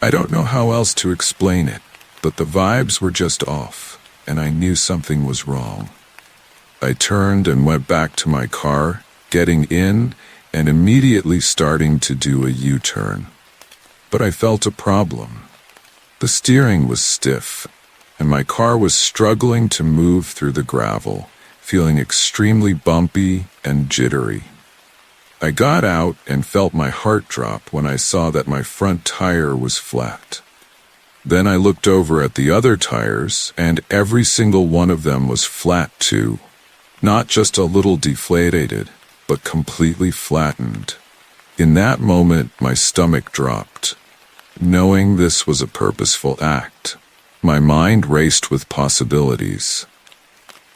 I don't know how else to explain it, but the vibes were just off, and I knew something was wrong. I turned and went back to my car, getting in and immediately starting to do a U-turn. But I felt a problem. The steering was stiff, and my car was struggling to move through the gravel, feeling extremely bumpy and jittery. I got out and felt my heart drop when I saw that my front tire was flat. Then I looked over at the other tires, and every single one of them was flat too. Not just a little deflated, but completely flattened. In that moment, my stomach dropped. Knowing this was a purposeful act, my mind raced with possibilities.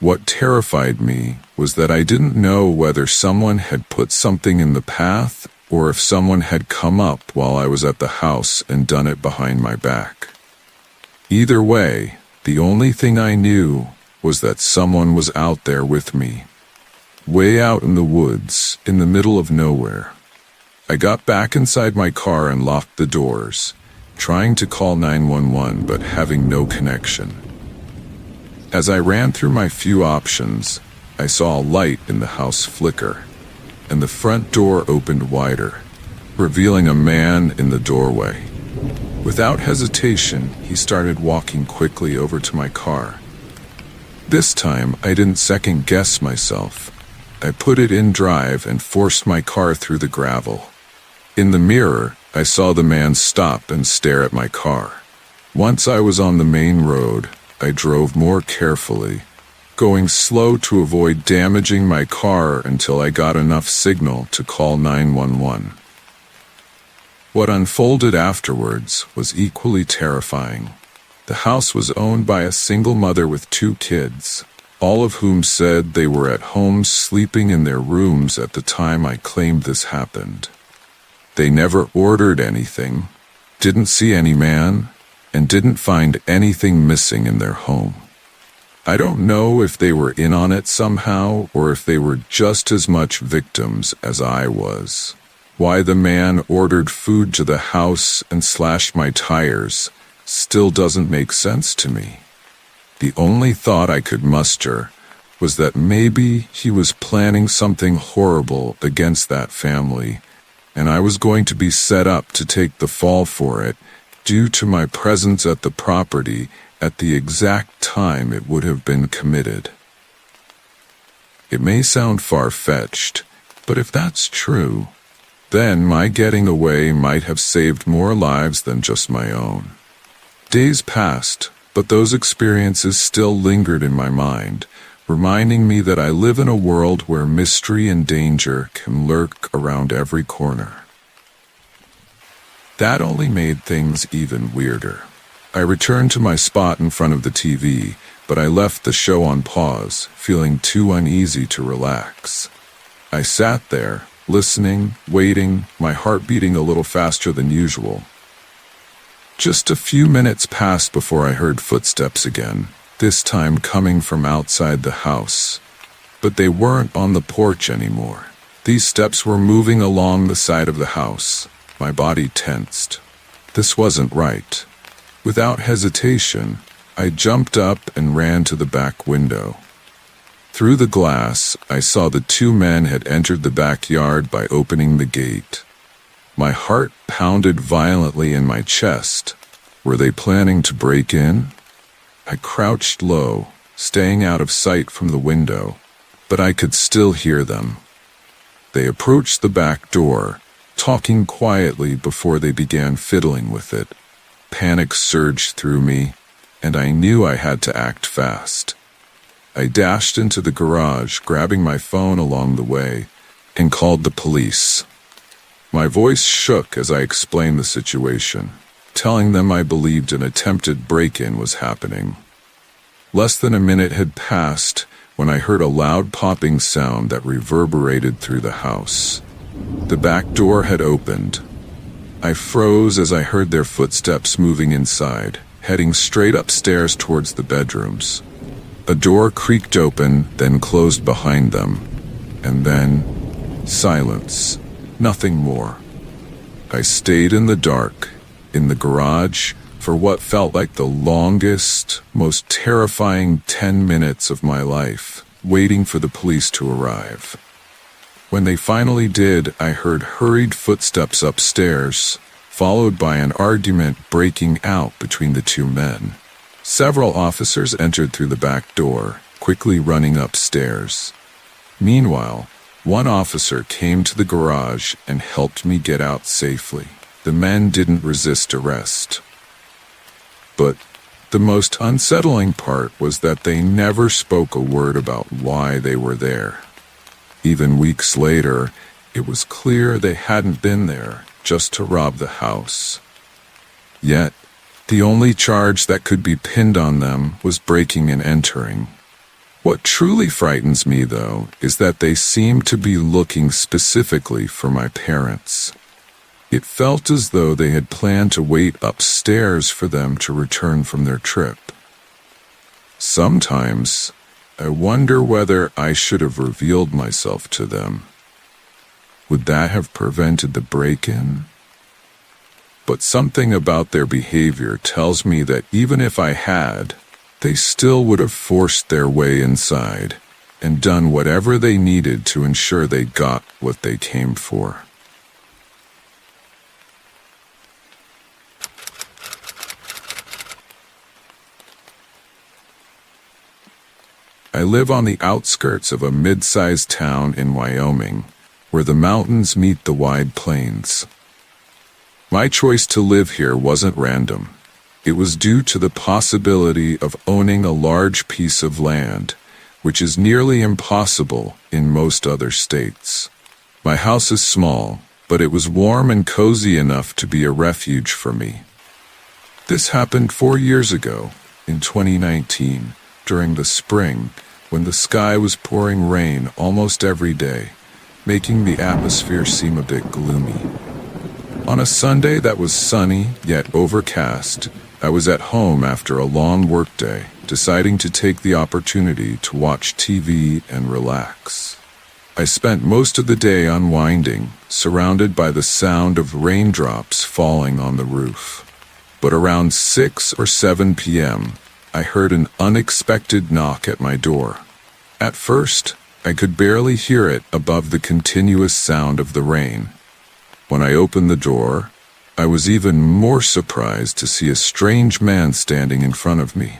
What terrified me was that I didn't know whether someone had put something in the path or if someone had come up while I was at the house and done it behind my back. Either way, the only thing I knew was that someone was out there with me. Way out in the woods, in the middle of nowhere. I got back inside my car and locked the doors, trying to call 911 but having no connection. As I ran through my few options, I saw a light in the house flicker, and the front door opened wider, revealing a man in the doorway. Without hesitation, he started walking quickly over to my car. This time, I didn't second-guess myself. I put it in drive and forced my car through the gravel. In the mirror, I saw the man stop and stare at my car. Once I was on the main road, I drove more carefully, going slow to avoid damaging my car until I got enough signal to call 911. What unfolded afterwards was equally terrifying. The house was owned by a single mother with 2 kids, all of whom said they were at home sleeping in their rooms at the time I claimed this happened. They never ordered anything, didn't see any man, and didn't find anything missing in their home. I don't know if they were in on it somehow or if they were just as much victims as I was. Why the man ordered food to the house and slashed my tires still doesn't make sense to me. The only thought I could muster was that maybe he was planning something horrible against that family, and I was going to be set up to take the fall for it due to my presence at the property at the exact time it would have been committed. It may sound far-fetched, but if that's true, then my getting away might have saved more lives than just my own. Days passed, but those experiences still lingered in my mind, reminding me that I live in a world where mystery and danger can lurk around every corner. That only made things even weirder. I returned to my spot in front of the TV, but I left the show on pause, feeling too uneasy to relax. I sat there, listening, waiting, my heart beating a little faster than usual. Just a few minutes passed before I heard footsteps again, this time coming from outside the house. But they weren't on the porch anymore. These steps were moving along the side of the house. My body tensed. This wasn't right. Without hesitation, I jumped up and ran to the back window. Through the glass, I saw the 2 men had entered the backyard by opening the gate. My heart pounded violently in my chest. Were they planning to break in? I crouched low, staying out of sight from the window, but I could still hear them. They approached the back door, talking quietly before they began fiddling with it. Panic surged through me, and I knew I had to act fast. I dashed into the garage, grabbing my phone along the way, and called the police. My voice shook as I explained the situation, telling them I believed an attempted break-in was happening. Less than a minute had passed when I heard a loud popping sound that reverberated through the house. The back door had opened. I froze as I heard their footsteps moving inside, heading straight upstairs towards the bedrooms. A door creaked open, then closed behind them, and then silence. Nothing more. I stayed in the dark, in the garage for what felt like the longest, most terrifying 10 minutes of my life, waiting for the police to arrive. When they finally did, I heard hurried footsteps upstairs, followed by an argument breaking out between the two men. Several officers entered through the back door, quickly running upstairs. Meanwhile, one officer came to the garage and helped me get out safely. The men didn't resist arrest. But the most unsettling part was that they never spoke a word about why they were there. Even weeks later, it was clear they hadn't been there just to rob the house. Yet, the only charge that could be pinned on them was breaking and entering. What truly frightens me, though, is that they seem to be looking specifically for my parents. It felt as though they had planned to wait upstairs for them to return from their trip. Sometimes, I wonder whether I should have revealed myself to them. Would that have prevented the break-in? But something about their behavior tells me that even if I had, they still would have forced their way inside and done whatever they needed to ensure they got what they came for. I live on the outskirts of a mid-sized town in Wyoming, where the mountains meet the wide plains. My choice to live here wasn't random. It was due to the possibility of owning a large piece of land, which is nearly impossible in most other states. My house is small, but it was warm and cozy enough to be a refuge for me. This happened 4 years ago, in 2019, during the spring, when the sky was pouring rain almost every day, making the atmosphere seem a bit gloomy. On a Sunday that was sunny yet overcast, I was at home after a long workday, deciding to take the opportunity to watch TV and relax. I spent most of the day unwinding, surrounded by the sound of raindrops falling on the roof. But around 6 or 7 p.m., I heard an unexpected knock at my door. At first, I could barely hear it above the continuous sound of the rain. When I opened the door, I was even more surprised to see a strange man standing in front of me.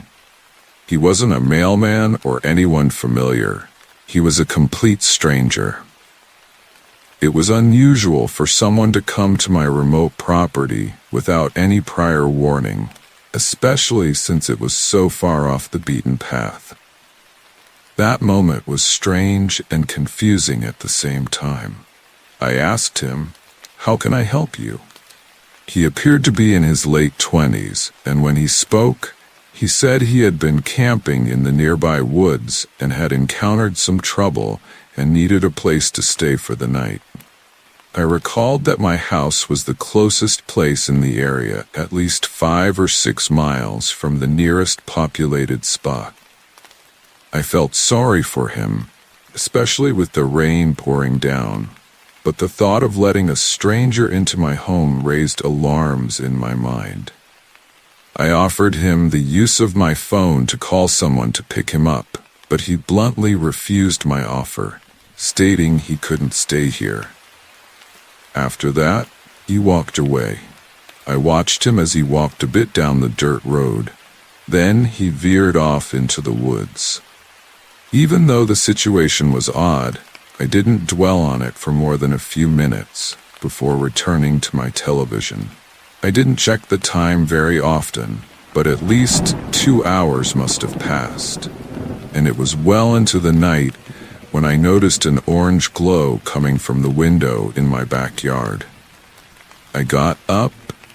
He wasn't a mailman or anyone familiar. He was a complete stranger. It was unusual for someone to come to my remote property without any prior warning, especially since it was so far off the beaten path. That moment was strange and confusing at the same time. I asked him, "How can I help you?" He appeared to be in his late 20s, and when he spoke, he said he had been camping in the nearby woods and had encountered some trouble and needed a place to stay for the night. I recalled that my house was the closest place in the area, at least 5 or 6 miles from the nearest populated spot. I felt sorry for him, especially with the rain pouring down, but the thought of letting a stranger into my home raised alarms in my mind. I offered him the use of my phone to call someone to pick him up, but he bluntly refused my offer, stating he couldn't stay here. After that, he walked away. I watched him as he walked a bit down the dirt road. Then he veered off into the woods. Even though the situation was odd, I didn't dwell on it for more than a few minutes before returning to my television. I didn't check the time very often, but at least 2 hours must have passed, and it was well into the night when I noticed an orange glow coming from the window in my backyard. I got up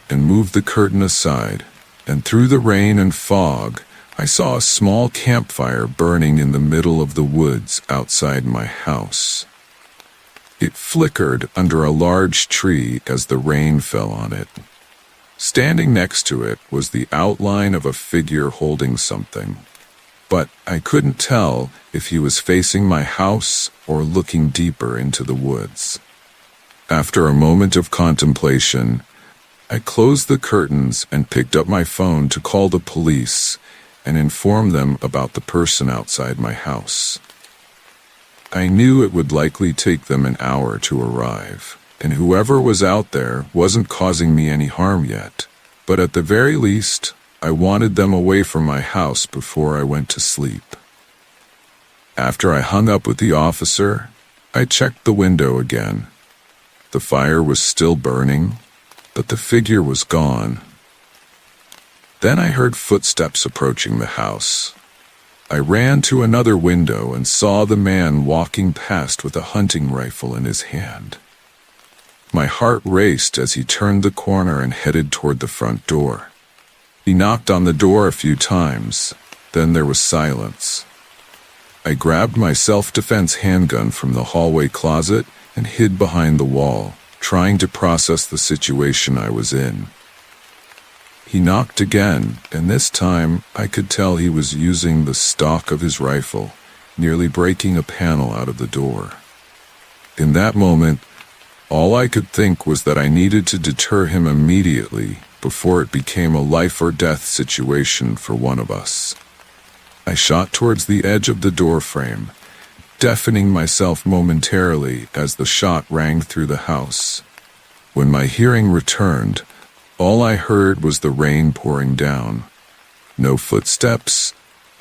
and moved the curtain aside, and through the rain and fog, I saw a small campfire burning in the middle of the woods outside my house. It flickered under a large tree as the rain fell on it. Standing next to it was the outline of a figure holding something, but I couldn't tell if he was facing my house or looking deeper into the woods. After a moment of contemplation, I closed the curtains and picked up my phone to call the police and inform them about the person outside my house. I knew it would likely take them an hour to arrive, and whoever was out there wasn't causing me any harm yet, but at the very least, I wanted them away from my house before I went to sleep. After I hung up with the officer, I checked the window again. The fire was still burning, but the figure was gone. Then I heard footsteps approaching the house. I ran to another window and saw the man walking past with a hunting rifle in his hand. My heart raced as he turned the corner and headed toward the front door. He knocked on the door a few times, then there was silence. I grabbed my self-defense handgun from the hallway closet and hid behind the wall, trying to process the situation I was in. He knocked again, and this time I could tell he was using the stock of his rifle, nearly breaking a panel out of the door. In that moment, all I could think was that I needed to deter him immediately before it became a life-or-death situation for one of us. I shot towards the edge of the doorframe, deafening myself momentarily as the shot rang through the house. When my hearing returned, all I heard was the rain pouring down. No footsteps,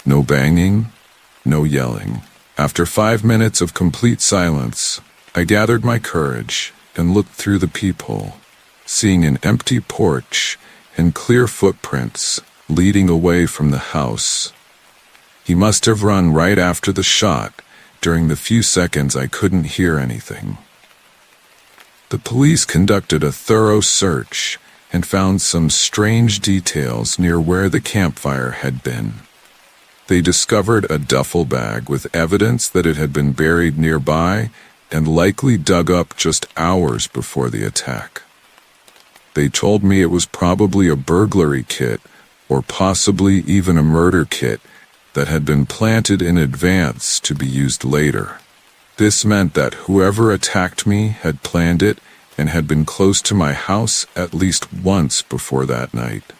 no banging, no yelling. After 5 minutes of complete silence, I gathered my courage and looked through the peephole, seeing an empty porch and clear footprints leading away from the house. He must have run right after the shot. During the few seconds I couldn't hear anything. The police conducted a thorough search and found some strange details near where the campfire had been. They discovered a duffel bag with evidence that it had been buried nearby and likely dug up just hours before the attack. They told me it was probably a burglary kit or possibly even a murder kit that had been planted in advance to be used later. This meant that whoever attacked me had planned it and had been close to my house at least once before that night.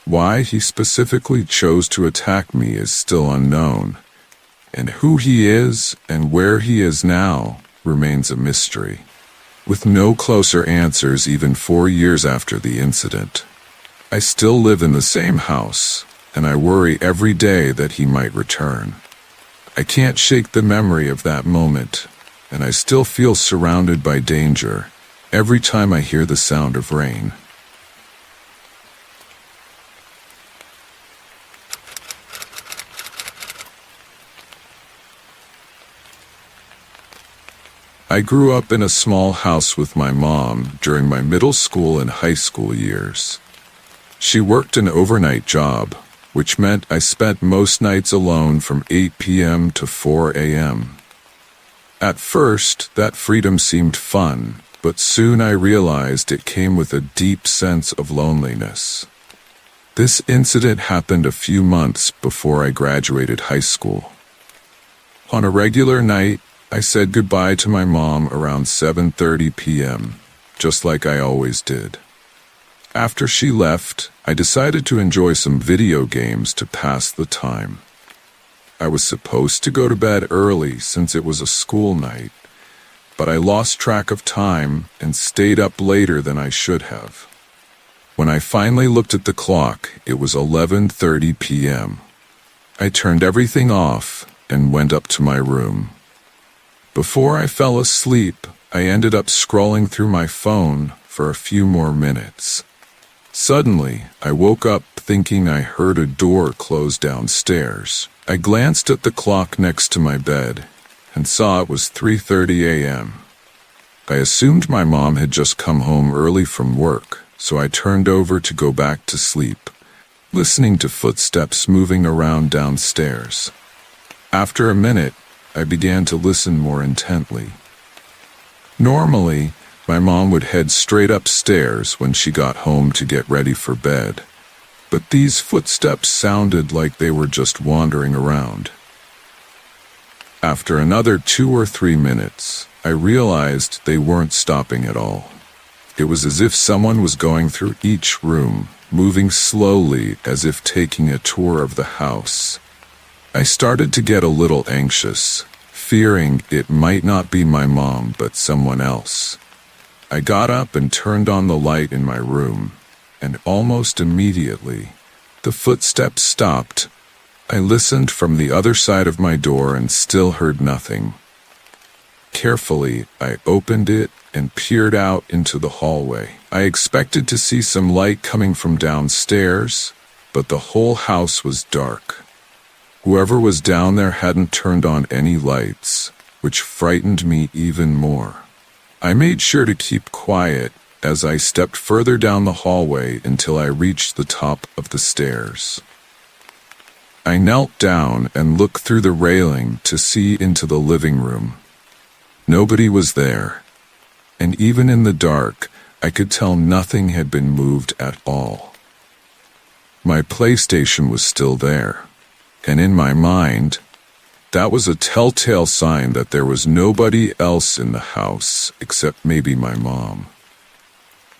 Why he specifically chose to attack me is still unknown, and who he is and where he is now remains a mystery, with no closer answers even 4 years after the incident. I still live in the same house, and I worry every day that he might return. I can't shake the memory of that moment, and I still feel surrounded by danger every time I hear the sound of rain. I grew up in a small house with my mom during my middle school and high school years. She worked an overnight job, which meant I spent most nights alone from 8 p.m. to 4 a.m. At first, that freedom seemed fun, but soon I realized it came with a deep sense of loneliness. This incident happened a few months before I graduated high school. On a regular night, I said goodbye to my mom around 7:30 p.m., just like I always did. After she left, I decided to enjoy some video games to pass the time. I was supposed to go to bed early since it was a school night, but I lost track of time and stayed up later than I should have. When I finally looked at the clock, it was 11:30 p.m. I turned everything off and went up to my room. Before I fell asleep, I ended up scrolling through my phone for a few more minutes. Suddenly, I woke up thinking I heard a door close downstairs. I glanced at the clock next to my bed and saw it was 3:30 a.m. I assumed my mom had just come home early from work, so I turned over to go back to sleep, listening to footsteps moving around downstairs. After a minute, I began to listen more intently. Normally, my mom would head straight upstairs when she got home to get ready for bed, but these footsteps sounded like they were just wandering around. After another 2 or 3 minutes, I realized they weren't stopping at all. It was as if someone was going through each room, moving slowly as if taking a tour of the house. I started to get a little anxious, fearing it might not be my mom but someone else. I got up and turned on the light in my room, and almost immediately, the footsteps stopped. I listened from the other side of my door and still heard nothing. Carefully, I opened it and peered out into the hallway. I expected to see some light coming from downstairs, but the whole house was dark. Whoever was down there hadn't turned on any lights, which frightened me even more. I made sure to keep quiet as I stepped further down the hallway until I reached the top of the stairs. I knelt down and looked through the railing to see into the living room. Nobody was there, and even in the dark, I could tell nothing had been moved at all. My PlayStation was still there, and in my mind, that was a telltale sign that there was nobody else in the house except maybe my mom.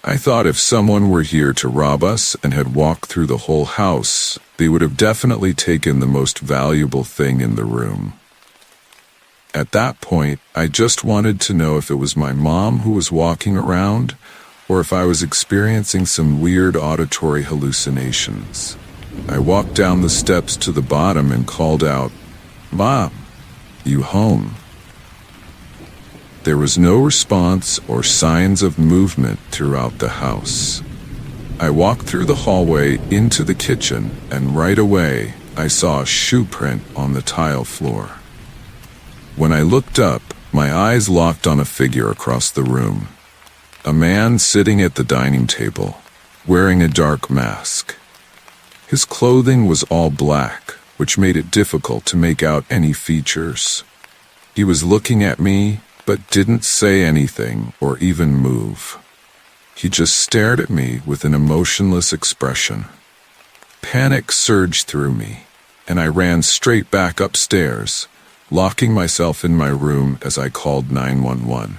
I thought if someone were here to rob us and had walked through the whole house, they would have definitely taken the most valuable thing in the room. At that point, I just wanted to know if it was my mom who was walking around, or if I was experiencing some weird auditory hallucinations. I walked down the steps to the bottom and called out, "Mom, you home?" There was no response or signs of movement throughout the house. I walked through the hallway into the kitchen, and right away, I saw a shoe print on the tile floor. When I looked up, my eyes locked on a figure across the room. A man sitting at the dining table, wearing a dark mask. His clothing was all black, which made it difficult to make out any features. He was looking at me, but didn't say anything or even move. He just stared at me with an emotionless expression. Panic surged through me, and I ran straight back upstairs, locking myself in my room as I called 911.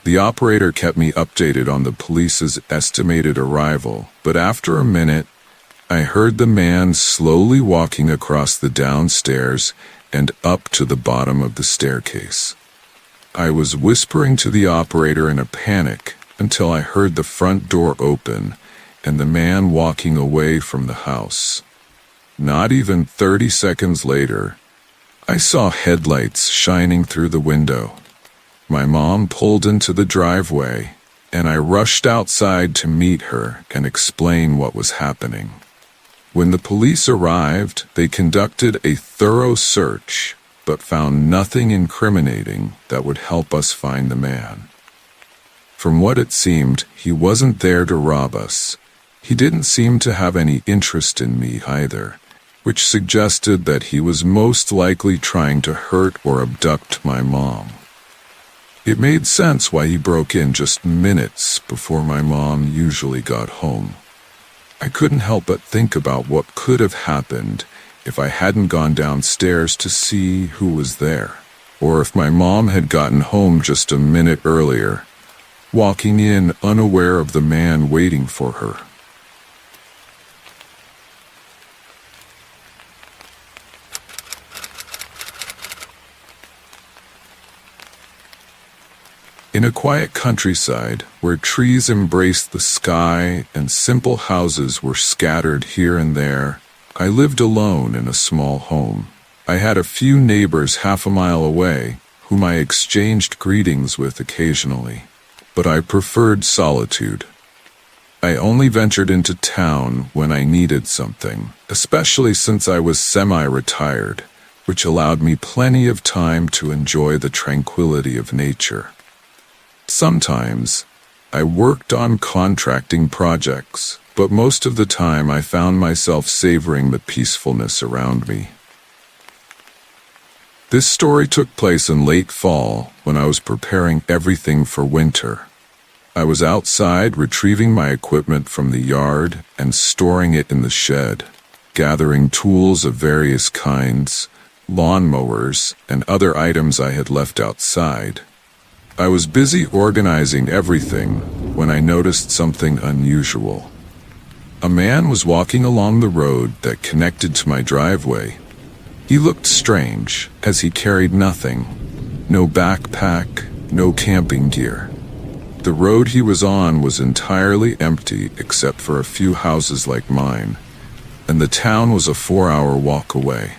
The operator kept me updated on the police's estimated arrival, but after a minute, I heard the man slowly walking across the downstairs and up to the bottom of the staircase. I was whispering to the operator in a panic until I heard the front door open and the man walking away from the house. Not even 30 seconds later, I saw headlights shining through the window. My mom pulled into the driveway, and I rushed outside to meet her and explain what was happening. When the police arrived, they conducted a thorough search, but found nothing incriminating that would help us find the man. From what it seemed, he wasn't there to rob us. He didn't seem to have any interest in me either, which suggested that he was most likely trying to hurt or abduct my mom. It made sense why he broke in just minutes before my mom usually got home. I couldn't help but think about what could have happened if I hadn't gone downstairs to see who was there, or if my mom had gotten home just a minute earlier, walking in unaware of the man waiting for her. In a quiet countryside where trees embraced the sky and simple houses were scattered here and there, I lived alone in a small home. I had a few neighbors half a mile away whom I exchanged greetings with occasionally, but I preferred solitude. I only ventured into town when I needed something, especially since I was semi-retired, which allowed me plenty of time to enjoy the tranquility of nature. Sometimes, I worked on contracting projects, but most of the time I found myself savoring the peacefulness around me. This story took place in late fall when I was preparing everything for winter. I was outside retrieving my equipment from the yard and storing it in the shed, gathering tools of various kinds, lawnmowers, and other items I had left outside. I was busy organizing everything when I noticed something unusual. A man was walking along the road that connected to my driveway. He looked strange, as he carried nothing. No backpack, no camping gear. The road he was on was entirely empty except for a few houses like mine, and the town was a 4-hour walk away.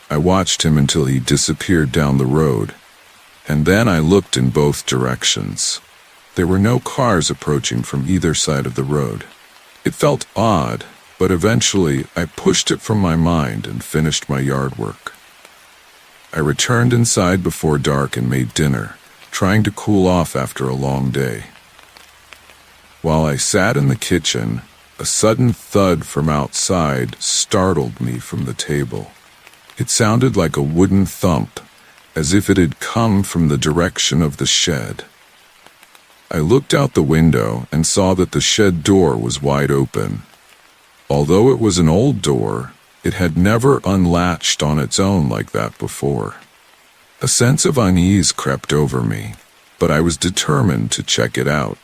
I watched him until he disappeared down the road, and then I looked in both directions. There were no cars approaching from either side of the road. It felt odd, but eventually I pushed it from my mind and finished my yard work. I returned inside before dark and made dinner, trying to cool off after a long day. While I sat in the kitchen, a sudden thud from outside startled me from the table. It sounded like a wooden thump, as if it had come from the direction of the shed. I looked out the window and saw that the shed door was wide open. Although it was an old door, it had never unlatched on its own like that before. A sense of unease crept over me, but I was determined to check it out.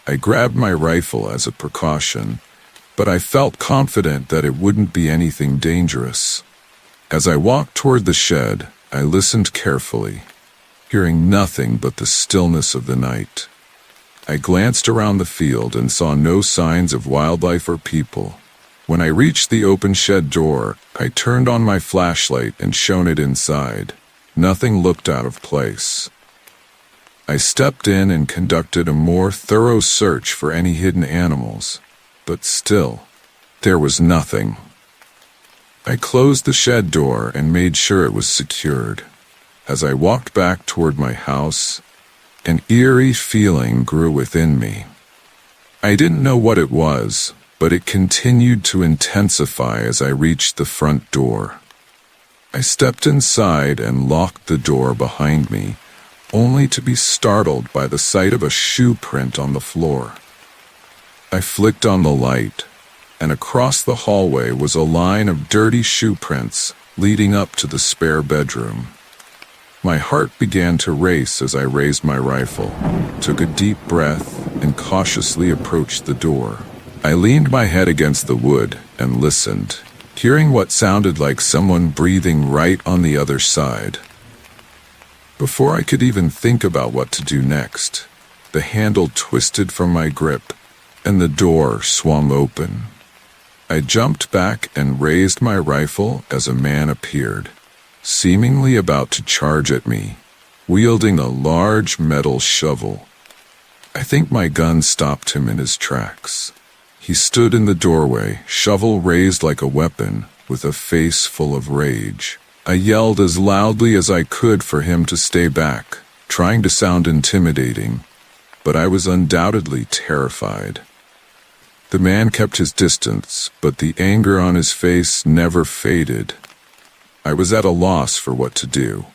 I grabbed my rifle as a precaution, but I felt confident that it wouldn't be anything dangerous. As I walked toward the shed, I listened carefully, hearing nothing but the stillness of the night. I glanced around the field and saw no signs of wildlife or people. When I reached the open shed door, I turned on my flashlight and shone it inside. Nothing looked out of place. I stepped in and conducted a more thorough search for any hidden animals, but still, there was nothing. I closed the shed door and made sure it was secured. As I walked back toward my house, an eerie feeling grew within me. I didn't know what it was, but it continued to intensify as I reached the front door. I stepped inside and locked the door behind me, only to be startled by the sight of a shoe print on the floor. I flicked on the light, and across the hallway was a line of dirty shoe prints leading up to the spare bedroom. My heart began to race as I raised my rifle, took a deep breath, and cautiously approached the door. I leaned my head against the wood and listened, hearing what sounded like someone breathing right on the other side. Before I could even think about what to do next, the handle twisted from my grip, and the door swung open. I jumped back and raised my rifle as a man appeared, seemingly about to charge at me, wielding a large metal shovel. I think my gun stopped him in his tracks. He stood in the doorway, shovel raised like a weapon, with a face full of rage. I yelled as loudly as I could for him to stay back, trying to sound intimidating, but I was undoubtedly terrified. The man kept his distance, but the anger on his face never faded. I was at a loss for what to do.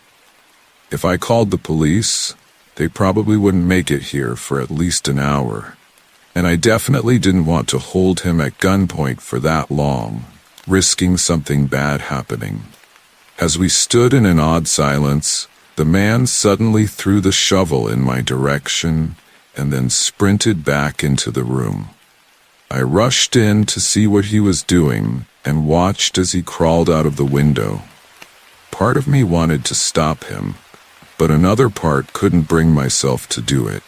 If I called the police, they probably wouldn't make it here for at least an hour, and I definitely didn't want to hold him at gunpoint for that long, risking something bad happening. As we stood in an odd silence, the man suddenly threw the shovel in my direction and then sprinted back into the room. I rushed in to see what he was doing and watched as he crawled out of the window. Part of me wanted to stop him, but another part couldn't bring myself to do it.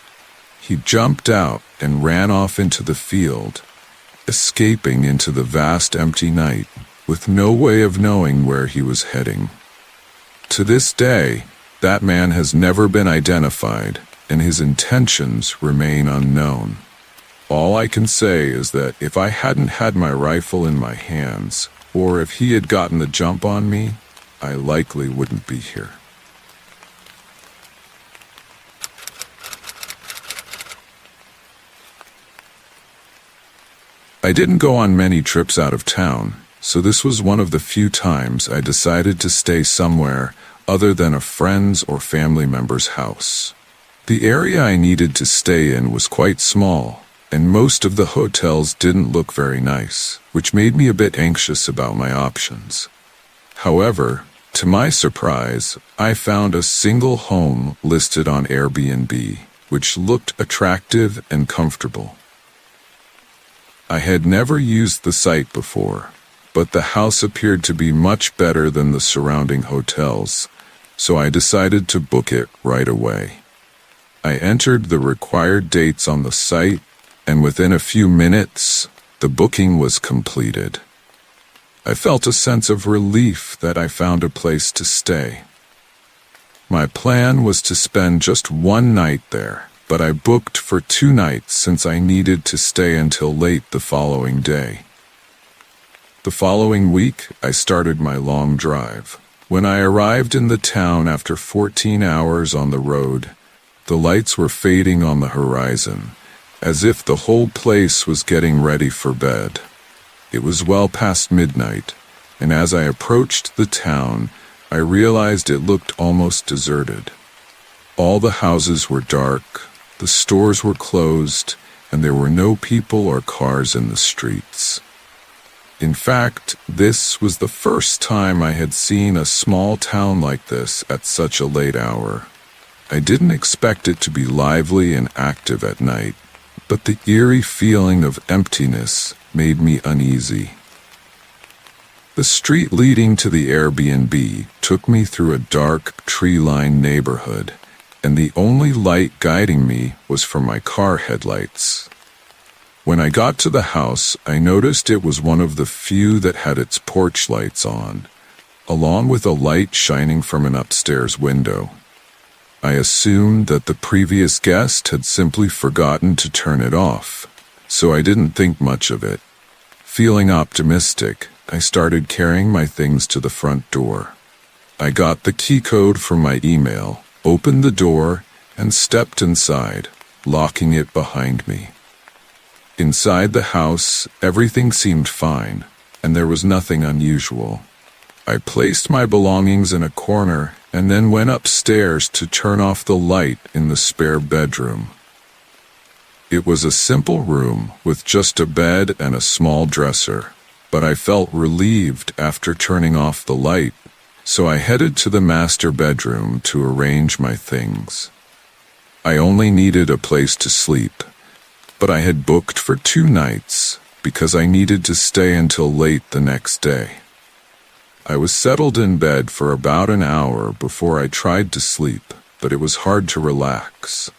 He jumped out and ran off into the field, escaping into the vast empty night, with no way of knowing where he was heading. To this day, that man has never been identified, and his intentions remain unknown. All I can say is that if I hadn't had my rifle in my hands, or if he had gotten the jump on me, I likely wouldn't be here. I didn't go on many trips out of town, so this was one of the few times I decided to stay somewhere other than a friend's or family member's house. The area I needed to stay in was quite small, and most of the hotels didn't look very nice, which made me a bit anxious about my options. However, To my surprise, I found a single home listed on Airbnb, which looked attractive and comfortable. I had never used the site before, but the house appeared to be much better than the surrounding hotels, so I decided to book it right away. I entered the required dates on the site, and within a few minutes, the booking was completed. I felt a sense of relief that I found a place to stay. My plan was to spend just one night there, but I booked for 2 nights since I needed to stay until late the following day. The following week, I started my long drive. When I arrived in the town after 14 hours on the road, the lights were fading on the horizon, as if the whole place was getting ready for bed. It was well past midnight, and as I approached the town, I realized it looked almost deserted. All the houses were dark, the stores were closed, and there were no people or cars in the streets. In fact, this was the first time I had seen a small town like this at such a late hour. I didn't expect it to be lively and active at night, but the eerie feeling of emptiness made me uneasy. The street leading to the Airbnb took me through a dark, tree-lined neighborhood, and the only light guiding me was from my car headlights. When I got to the house, I noticed it was one of the few that had its porch lights on, along with a light shining from an upstairs window. I assumed that the previous guest had simply forgotten to turn it off, so I didn't think much of it. Feeling optimistic, I started carrying my things to the front door. I got the key code from my email, opened the door, and stepped inside, locking it behind me. Inside the house, everything seemed fine, and there was nothing unusual. I placed my belongings in a corner and then went upstairs to turn off the light in the spare bedroom. It was a simple room with just a bed and a small dresser, but I felt relieved after turning off the light, so I headed to the master bedroom to arrange my things. I only needed a place to sleep, but I had booked for 2 nights because I needed to stay until late the next day. I was settled in bed for about an hour before I tried to sleep, but it was hard to relax.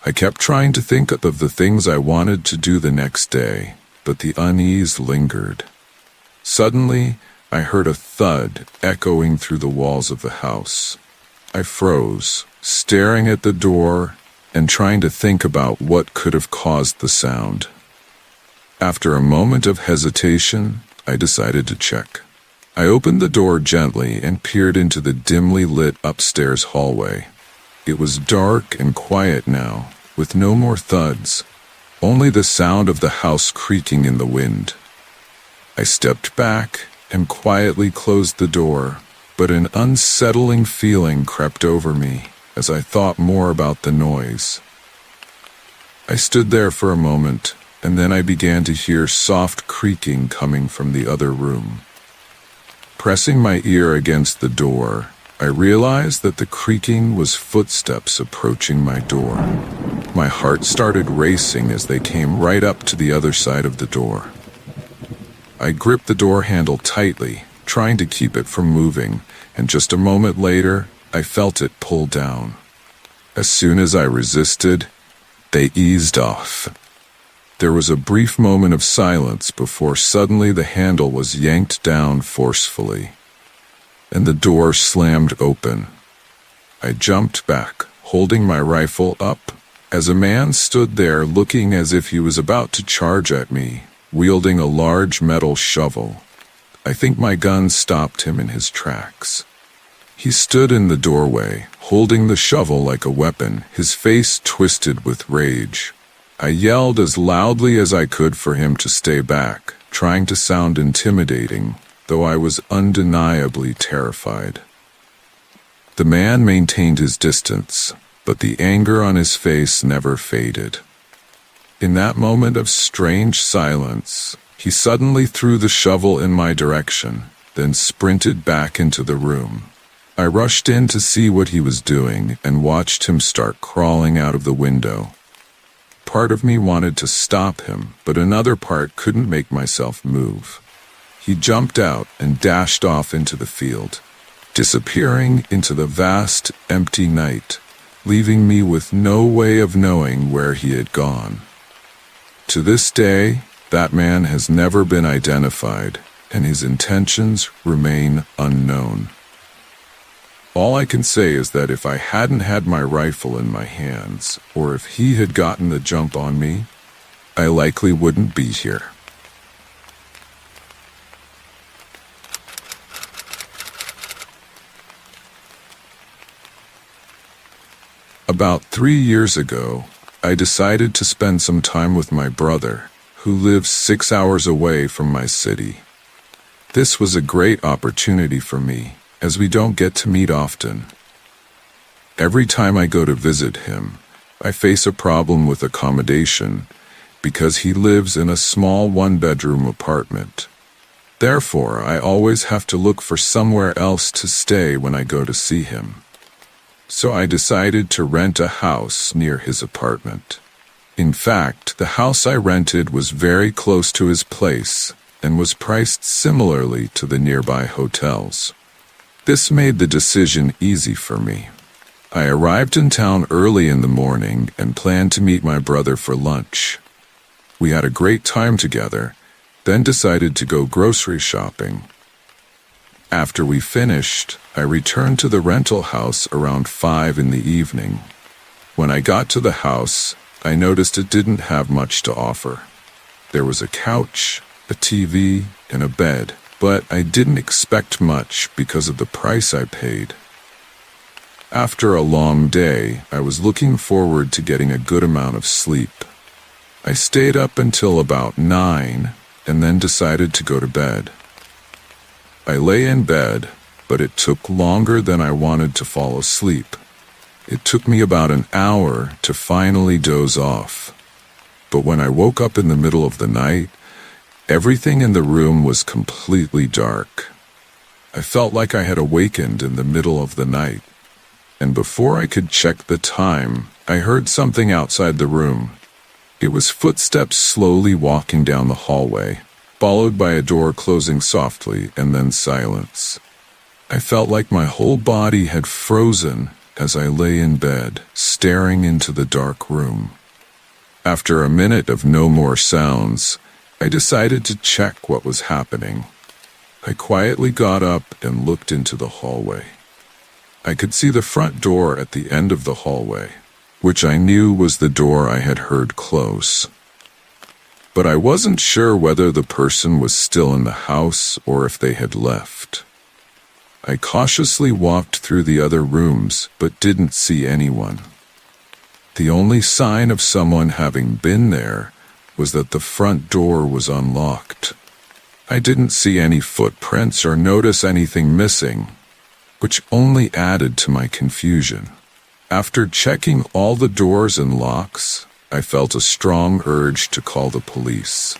I kept trying to think of the things I wanted to do the next day, but the unease lingered. Suddenly, I heard a thud echoing through the walls of the house. I froze, staring at the door and trying to think about what could have caused the sound. After a moment of hesitation, I decided to check. I opened the door gently and peered into the dimly lit upstairs hallway. It was dark and quiet now, with no more thuds, only the sound of the house creaking in the wind. I stepped back and quietly closed the door, but an unsettling feeling crept over me as I thought more about the noise. I stood there for a moment, and then I began to hear soft creaking coming from the other room. Pressing my ear against the door, I realized that the creaking was footsteps approaching my door. My heart started racing as they came right up to the other side of the door. I gripped the door handle tightly, trying to keep it from moving, and just a moment later, I felt it pull down. As soon as I resisted, they eased off. There was a brief moment of silence before suddenly the handle was yanked down forcefully, and the door slammed open. I jumped back, holding my rifle up, as a man stood there looking as if he was about to charge at me, wielding a large metal shovel. I think my gun stopped him in his tracks. He stood in the doorway, holding the shovel like a weapon, his face twisted with rage. I yelled as loudly as I could for him to stay back, trying to sound intimidating, though I was undeniably terrified. The man maintained his distance, but the anger on his face never faded. In that moment of strange silence, he suddenly threw the shovel in my direction, then sprinted back into the room. I rushed in to see what he was doing and watched him start crawling out of the window. Part of me wanted to stop him, but another part couldn't make myself move. He jumped out and dashed off into the field, disappearing into the vast, empty night, leaving me with no way of knowing where he had gone. To this day, that man has never been identified, and his intentions remain unknown. All I can say is that if I hadn't had my rifle in my hands, or if he had gotten the jump on me, I likely wouldn't be here. About 3 years ago, I decided to spend some time with my brother, who lives 6 hours away from my city. This was a great opportunity for me, as we don't get to meet often. Every time I go to visit him, I face a problem with accommodation, because he lives in a small one-bedroom apartment. Therefore, I always have to look for somewhere else to stay when I go to see him. So I decided to rent a house near his apartment. In fact, the house I rented was very close to his place and was priced similarly to the nearby hotels. This made the decision easy for me. I arrived in town early in the morning and planned to meet my brother for lunch. We had a great time together, then decided to go grocery shopping. After we finished, I returned to the rental house around 5 in the evening. When I got to the house, I noticed it didn't have much to offer. There was a couch, a TV, and a bed, but I didn't expect much because of the price I paid. After a long day, I was looking forward to getting a good amount of sleep. I stayed up until about 9 and then decided to go to bed. I lay in bed, but it took longer than I wanted to fall asleep. It took me about an hour to finally doze off. But when I woke up in the middle of the night, everything in the room was completely dark. I felt like I had awakened in the middle of the night, and before I could check the time, I heard something outside the room. It was footsteps slowly walking down the hallway, followed by a door closing softly and then silence. I felt like my whole body had frozen as I lay in bed, staring into the dark room. After a minute of no more sounds, I decided to check what was happening. I quietly got up and looked into the hallway. I could see the front door at the end of the hallway, which I knew was the door I had heard close. But I wasn't sure whether the person was still in the house or if they had left. I cautiously walked through the other rooms, but didn't see anyone. The only sign of someone having been there was that the front door was unlocked. I didn't see any footprints or notice anything missing, which only added to my confusion. After checking all the doors and locks, I felt a strong urge to call the police.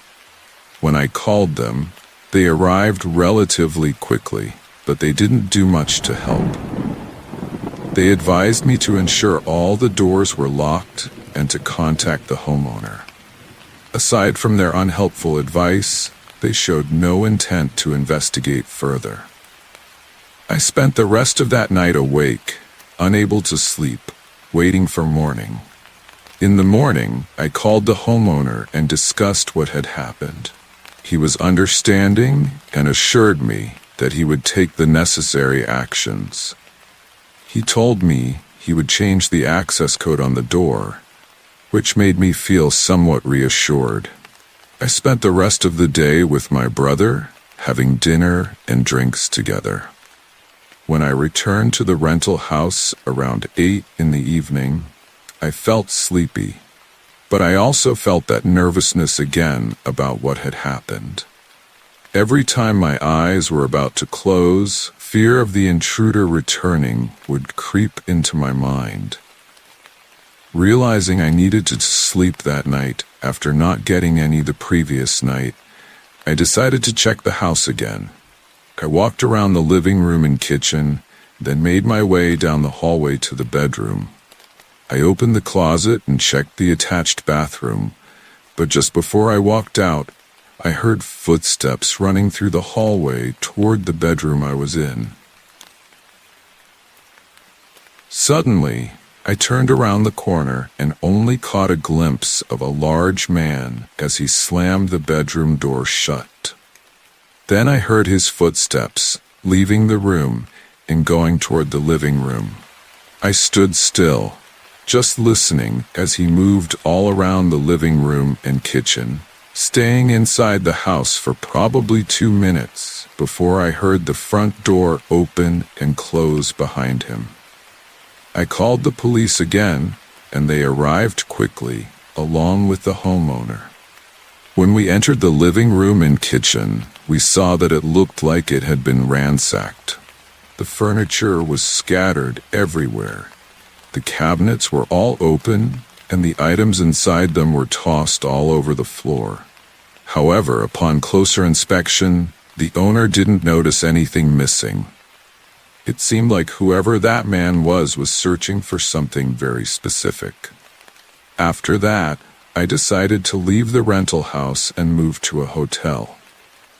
When I called them, they arrived relatively quickly, but they didn't do much to help. They advised me to ensure all the doors were locked and to contact the homeowner. Aside from their unhelpful advice, they showed no intent to investigate further. I spent the rest of that night awake, unable to sleep, waiting for morning. In the morning, I called the homeowner and discussed what had happened. He was understanding and assured me that he would take the necessary actions. He told me he would change the access code on the door, which made me feel somewhat reassured. I spent the rest of the day with my brother, having dinner and drinks together. When I returned to the rental house around 8 in the evening, I felt sleepy, but I also felt that nervousness again about what had happened. Every time my eyes were about to close, fear of the intruder returning would creep into my mind. Realizing I needed to sleep that night after not getting any the previous night, I decided to check the house again. I walked around the living room and kitchen, then made my way down the hallway to the bedroom. I opened the closet and checked the attached bathroom, but just before I walked out, I heard footsteps running through the hallway toward the bedroom I was in. Suddenly, I turned around the corner and only caught a glimpse of a large man as he slammed the bedroom door shut. Then I heard his footsteps, leaving the room and going toward the living room. I stood still, just listening as he moved all around the living room and kitchen, staying inside the house for probably 2 minutes before I heard the front door open and close behind him. I called the police again, and they arrived quickly, along with the homeowner. When we entered the living room and kitchen, we saw that it looked like it had been ransacked. The furniture was scattered everywhere. The cabinets were all open, and the items inside them were tossed all over the floor. However, upon closer inspection, the owner didn't notice anything missing. It seemed like whoever that man was searching for something very specific. After that, I decided to leave the rental house and move to a hotel.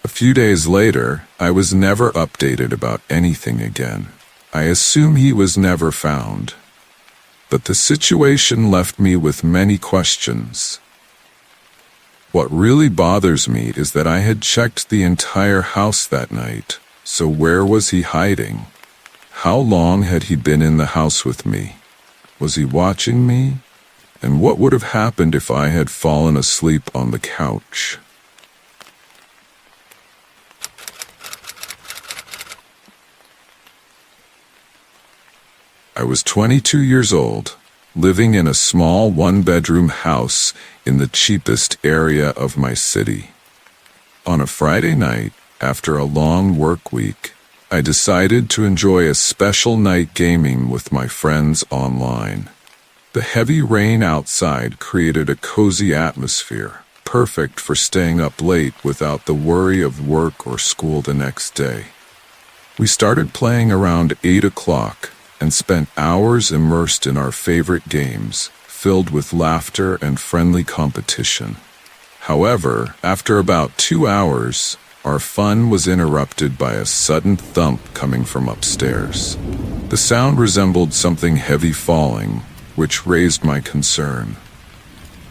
A few days later, I was never updated about anything again. I assume he was never found. But the situation left me with many questions. What really bothers me is that I had checked the entire house that night, so where was he hiding? How long had he been in the house with me? Was he watching me? And what would have happened if I had fallen asleep on the couch? I was 22 years old, living in a small one-bedroom house in the cheapest area of my city. On a Friday night, after a long work week, I decided to enjoy a special night gaming with my friends online. The heavy rain outside created a cozy atmosphere, perfect for staying up late without the worry of work or school the next day. We started playing around 8 o'clock and spent hours immersed in our favorite games, filled with laughter and friendly competition. However, after about 2 hours, our fun was interrupted by a sudden thump coming from upstairs. The sound resembled something heavy falling, which raised my concern.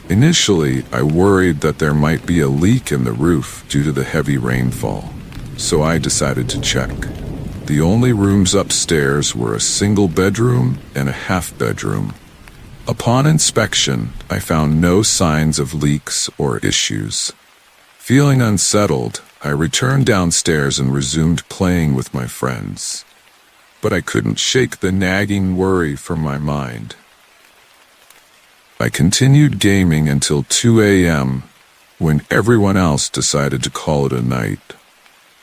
Initially, I worried that there might be a leak in the roof due to the heavy rainfall, so I decided to check. The only rooms upstairs were a single bedroom and a half bedroom. Upon inspection, I found no signs of leaks or issues. Feeling unsettled, I returned downstairs and resumed playing with my friends. But I couldn't shake the nagging worry from my mind. I continued gaming until 2 a.m., when everyone else decided to call it a night.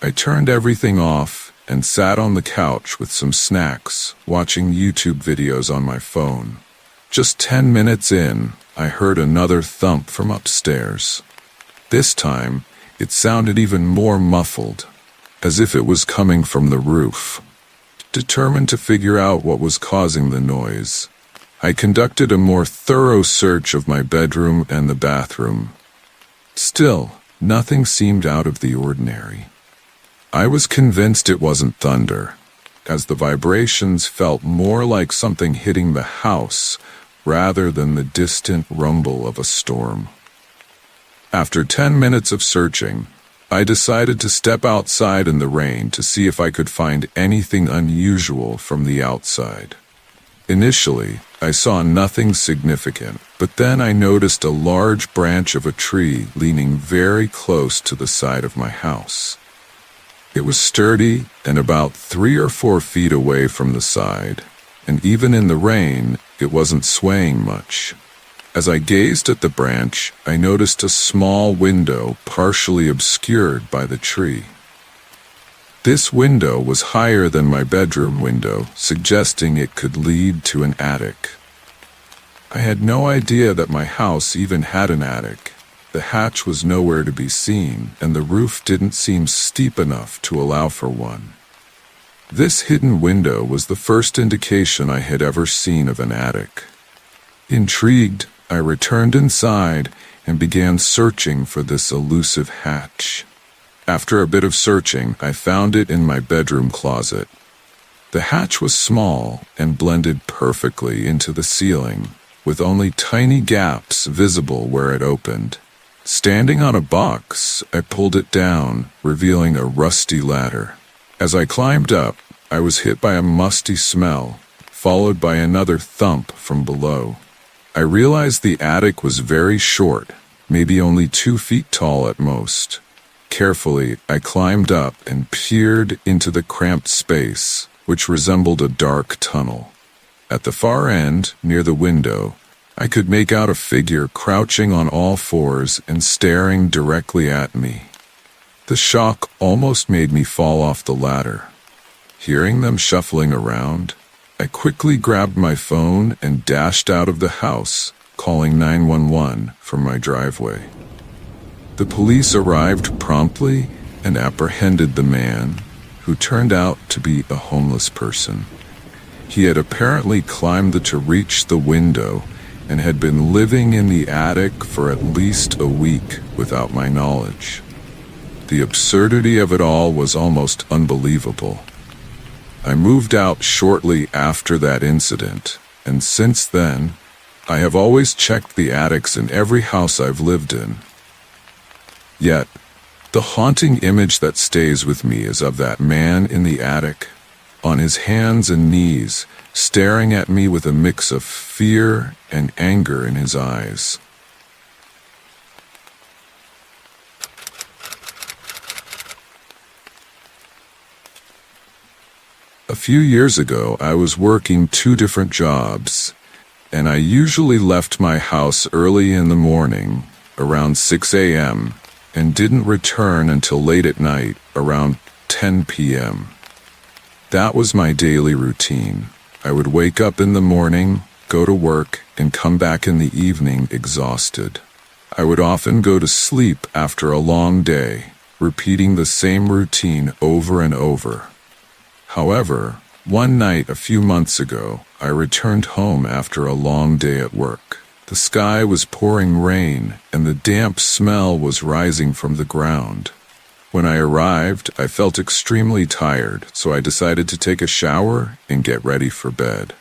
I turned everything off and sat on the couch with some snacks, watching YouTube videos on my phone. Just 10 minutes in, I heard another thump from upstairs. This time, it sounded even more muffled, as if it was coming from the roof. Determined to figure out what was causing the noise, I conducted a more thorough search of my bedroom and the bathroom. Still, nothing seemed out of the ordinary. I was convinced it wasn't thunder, as the vibrations felt more like something hitting the house rather than the distant rumble of a storm. After 10 minutes of searching, I decided to step outside in the rain to see if I could find anything unusual from the outside. Initially, I saw nothing significant, but then I noticed a large branch of a tree leaning very close to the side of my house. It was sturdy and about 3 or 4 feet away from the side, and even in the rain, it wasn't swaying much. As I gazed at the branch, I noticed a small window partially obscured by the tree. This window was higher than my bedroom window, suggesting it could lead to an attic. I had no idea that my house even had an attic. The hatch was nowhere to be seen, and the roof didn't seem steep enough to allow for one. This hidden window was the first indication I had ever seen of an attic. Intrigued, I returned inside and began searching for this elusive hatch. After a bit of searching, I found it in my bedroom closet. The hatch was small and blended perfectly into the ceiling, with only tiny gaps visible where it opened. Standing on a box, I pulled it down, revealing a rusty ladder. As I climbed up, I was hit by a musty smell, followed by another thump from below. I realized the attic was very short, maybe only 2 feet tall at most. Carefully, I climbed up and peered into the cramped space, which resembled a dark tunnel. At the far end, near the window, I could make out a figure crouching on all fours and staring directly at me. The shock almost made me fall off the ladder. Hearing them shuffling around, I quickly grabbed my phone and dashed out of the house, calling 911 from my driveway. The police arrived promptly and apprehended the man, who turned out to be a homeless person. He had apparently climbed to reach the window and had been living in the attic for at least a week without my knowledge. The absurdity of it all was almost unbelievable. I moved out shortly after that incident, and since then, I have always checked the attics in every house I've lived in. Yet, the haunting image that stays with me is of that man in the attic, on his hands and knees, staring at me with a mix of fear and anger in his eyes. A few years ago, I was working 2 different jobs, and I usually left my house early in the morning, around 6 a.m., and didn't return until late at night, around 10 p.m. That was my daily routine. I would wake up in the morning, go to work, and come back in the evening exhausted. I would often go to sleep after a long day, repeating the same routine over and over. However, one night a few months ago, I returned home after a long day at work. The sky was pouring rain, and the damp smell was rising from the ground. When I arrived, I felt extremely tired, so I decided to take a shower and get ready for bed.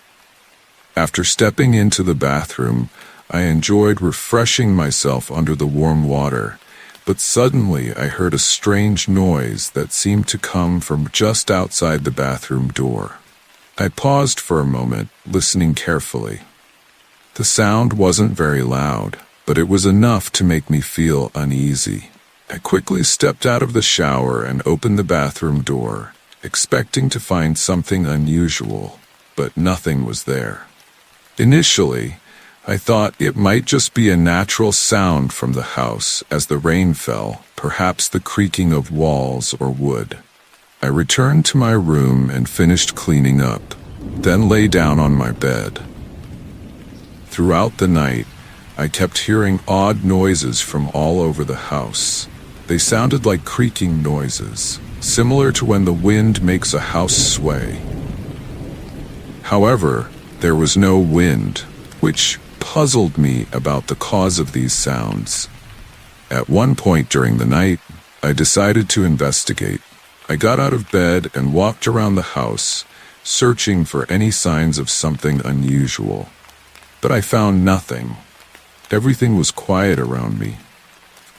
After stepping into the bathroom, I enjoyed refreshing myself under the warm water, but suddenly I heard a strange noise that seemed to come from just outside the bathroom door. I paused for a moment, listening carefully. The sound wasn't very loud, but it was enough to make me feel uneasy. I quickly stepped out of the shower and opened the bathroom door, expecting to find something unusual, but nothing was there. Initially, I thought it might just be a natural sound from the house as the rain fell, perhaps the creaking of walls or wood. I returned to my room and finished cleaning up, then lay down on my bed. Throughout the night, I kept hearing odd noises from all over the house. They sounded like creaking noises, similar to when the wind makes a house sway. However, there was no wind, which puzzled me about the cause of these sounds. At one point during the night, I decided to investigate. I got out of bed and walked around the house, searching for any signs of something unusual. But I found nothing. Everything was quiet around me.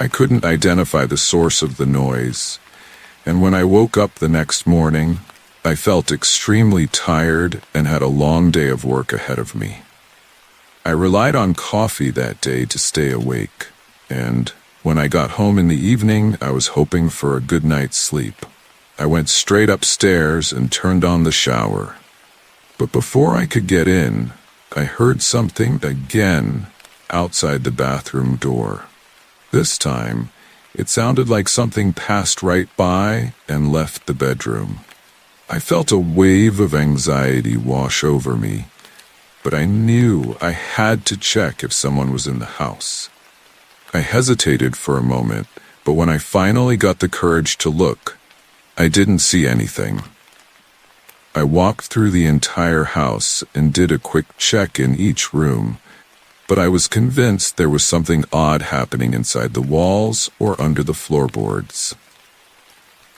I couldn't identify the source of the noise, and when I woke up the next morning, I felt extremely tired and had a long day of work ahead of me. I relied on coffee that day to stay awake, and when I got home in the evening, I was hoping for a good night's sleep. I went straight upstairs and turned on the shower. But before I could get in, I heard something again outside the bathroom door. This time, it sounded like something passed right by and left the bedroom. I felt a wave of anxiety wash over me, but I knew I had to check if someone was in the house. I hesitated for a moment, but when I finally got the courage to look, I didn't see anything. I walked through the entire house and did a quick check in each room, but I was convinced there was something odd happening inside the walls or under the floorboards.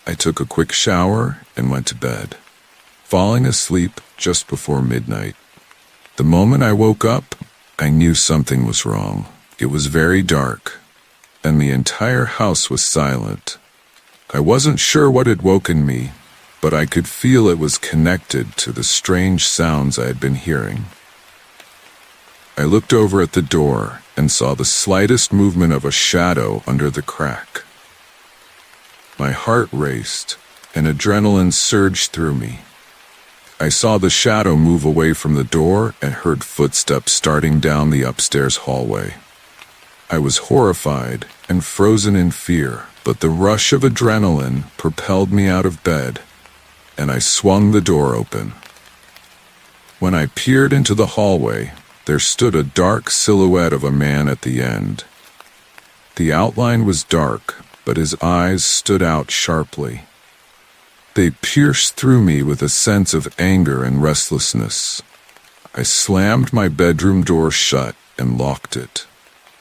I took a quick shower and went to bed, falling asleep just before midnight. The moment I woke up, I knew something was wrong. It was very dark, and the entire house was silent. I wasn't sure what had woken me, but I could feel it was connected to the strange sounds I had been hearing. I looked over at the door and saw the slightest movement of a shadow under the crack. My heart raced, and adrenaline surged through me. I saw the shadow move away from the door and heard footsteps starting down the upstairs hallway. I was horrified and frozen in fear, but the rush of adrenaline propelled me out of bed, and I swung the door open. When I peered into the hallway, there stood a dark silhouette of a man at the end. The outline was dark, but his eyes stood out sharply. They pierced through me with a sense of anger and restlessness. I slammed my bedroom door shut and locked it.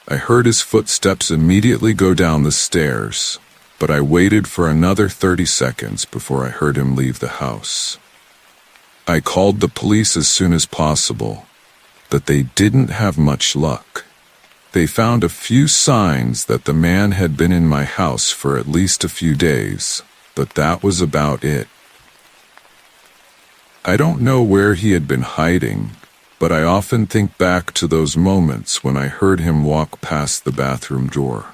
I heard his footsteps immediately go down the stairs, but I waited for another 30 seconds before I heard him leave the house. I called the police as soon as possible, but they didn't have much luck. They found a few signs that the man had been in my house for at least a few days, but that was about it. I don't know where he had been hiding, but I often think back to those moments when I heard him walk past the bathroom door.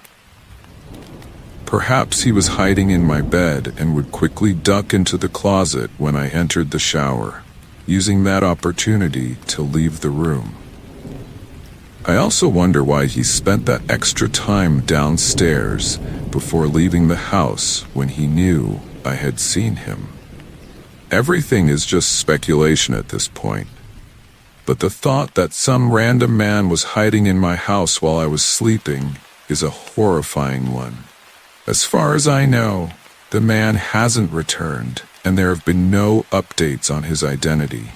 Perhaps he was hiding in my bed and would quickly duck into the closet when I entered the shower, using that opportunity to leave the room. I also wonder why he spent that extra time downstairs before leaving the house when he knew I had seen him. Everything is just speculation at this point, but the thought that some random man was hiding in my house while I was sleeping is a horrifying one. As far as I know, the man hasn't returned, and there have been no updates on his identity.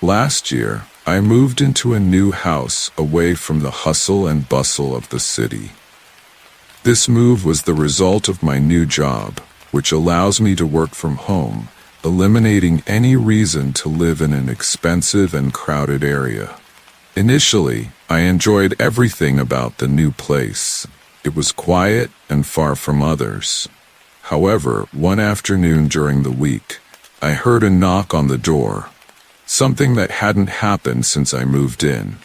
Last year, I moved into a new house away from the hustle and bustle of the city. This move was the result of my new job, which allows me to work from home, eliminating any reason to live in an expensive and crowded area. Initially, I enjoyed everything about the new place. It was quiet and far from others. However, one afternoon during the week, I heard a knock on the door. Something that hadn't happened since I moved in.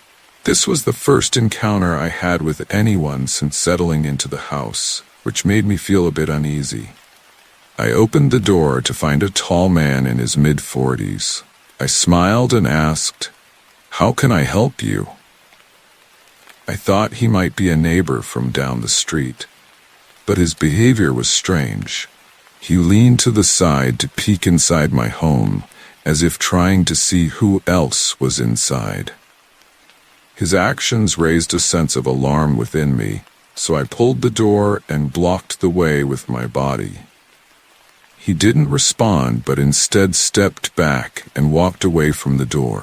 This was the first encounter I had with anyone since settling into the house, which made me feel a bit uneasy. I opened the door to find a tall man in his mid-40s. I smiled and asked, "How can I help you?" I thought he might be a neighbor from down the street, but his behavior was strange. He leaned to the side to peek inside my home, as if trying to see who else was inside. His actions raised a sense of alarm within me, so I pulled the door and blocked the way with my body. He didn't respond, but instead stepped back and walked away from the door.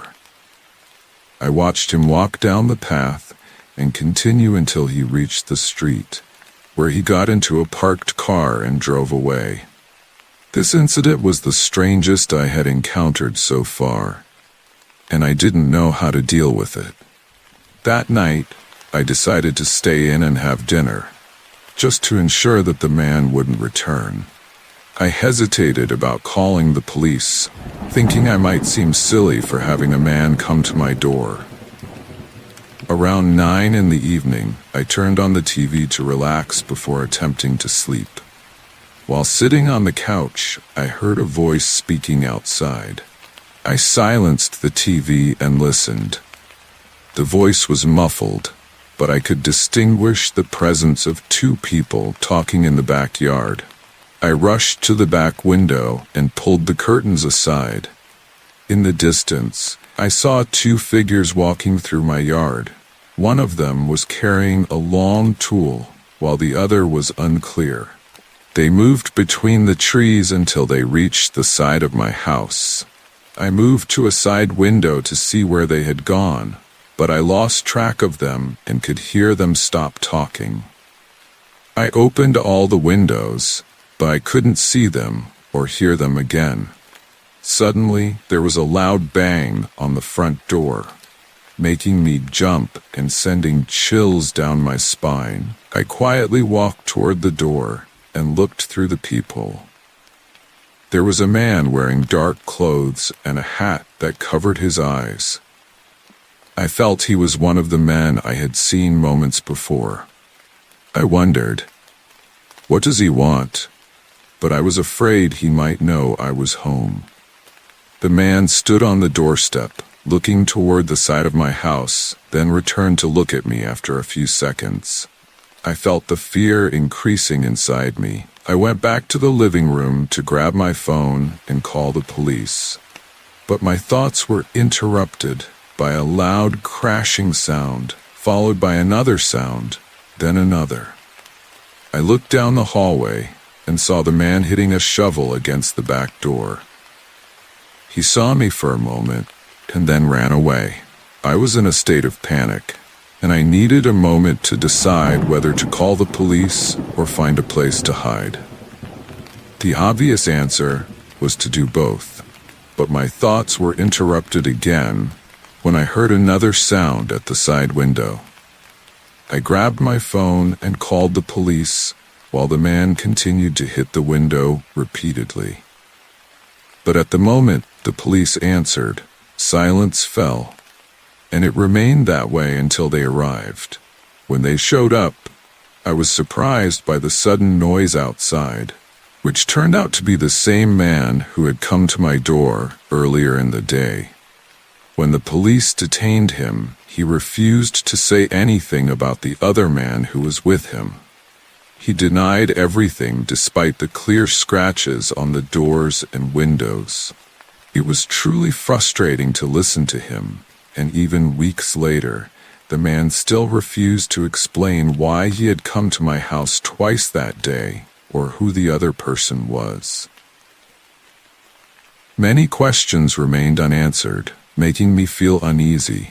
I watched him walk down the path and continue until he reached the street, where he got into a parked car and drove away. This incident was the strangest I had encountered so far, and I didn't know how to deal with it. That night, I decided to stay in and have dinner, just to ensure that the man wouldn't return. I hesitated about calling the police, thinking I might seem silly for having a man come to my door. Around 9 in the evening, I turned on the TV to relax before attempting to sleep. While sitting on the couch, I heard a voice speaking outside. I silenced the TV and listened. The voice was muffled, but I could distinguish the presence of 2 people talking in the backyard. I rushed to the back window and pulled the curtains aside. In the distance, I saw 2 figures walking through my yard. One of them was carrying a long tool, while the other was unclear. They moved between the trees until they reached the side of my house. I moved to a side window to see where they had gone, but I lost track of them and could hear them stop talking. I opened all the windows, but I couldn't see them or hear them again. Suddenly, there was a loud bang on the front door, making me jump and sending chills down my spine. I quietly walked toward the door and looked through the peephole. There was a man wearing dark clothes and a hat that covered his eyes. I felt he was one of the men I had seen moments before. I wondered, what does he want? But I was afraid he might know I was home. The man stood on the doorstep, looking toward the side of my house, then returned to look at me after a few seconds. I felt the fear increasing inside me. I went back to the living room to grab my phone and call the police. But my thoughts were interrupted by a loud crashing sound, followed by another sound, then another. I looked down the hallway and saw the man hitting a shovel against the back door. He saw me for a moment and then ran away. I was in a state of panic, and I needed a moment to decide whether to call the police or find a place to hide. The obvious answer was to do both, but my thoughts were interrupted again when I heard another sound at the side window. I grabbed my phone and called the police while the man continued to hit the window repeatedly. But at the moment the police answered, silence fell, and it remained that way until they arrived. When they showed up, I was surprised by the sudden noise outside, which turned out to be the same man who had come to my door earlier in the day. When the police detained him, he refused to say anything about the other man who was with him. He denied everything despite the clear scratches on the doors and windows. It was truly frustrating to listen to him, and even weeks later, the man still refused to explain why he had come to my house twice that day, or who the other person was. Many questions remained unanswered, making me feel uneasy.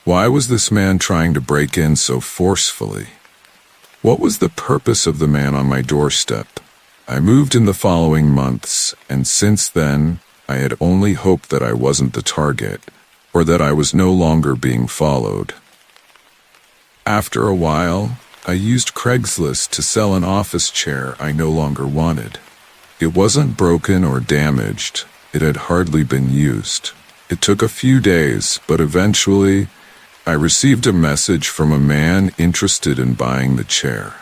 Why was this man trying to break in so forcefully? What was the purpose of the man on my doorstep? I moved in the following months, and since then, I had only hoped that I wasn't the target, or that I was no longer being followed. After a while, I used Craigslist to sell an office chair I no longer wanted. It wasn't broken or damaged. It had hardly been used. It took a few days, but eventually, I received a message from a man interested in buying the chair.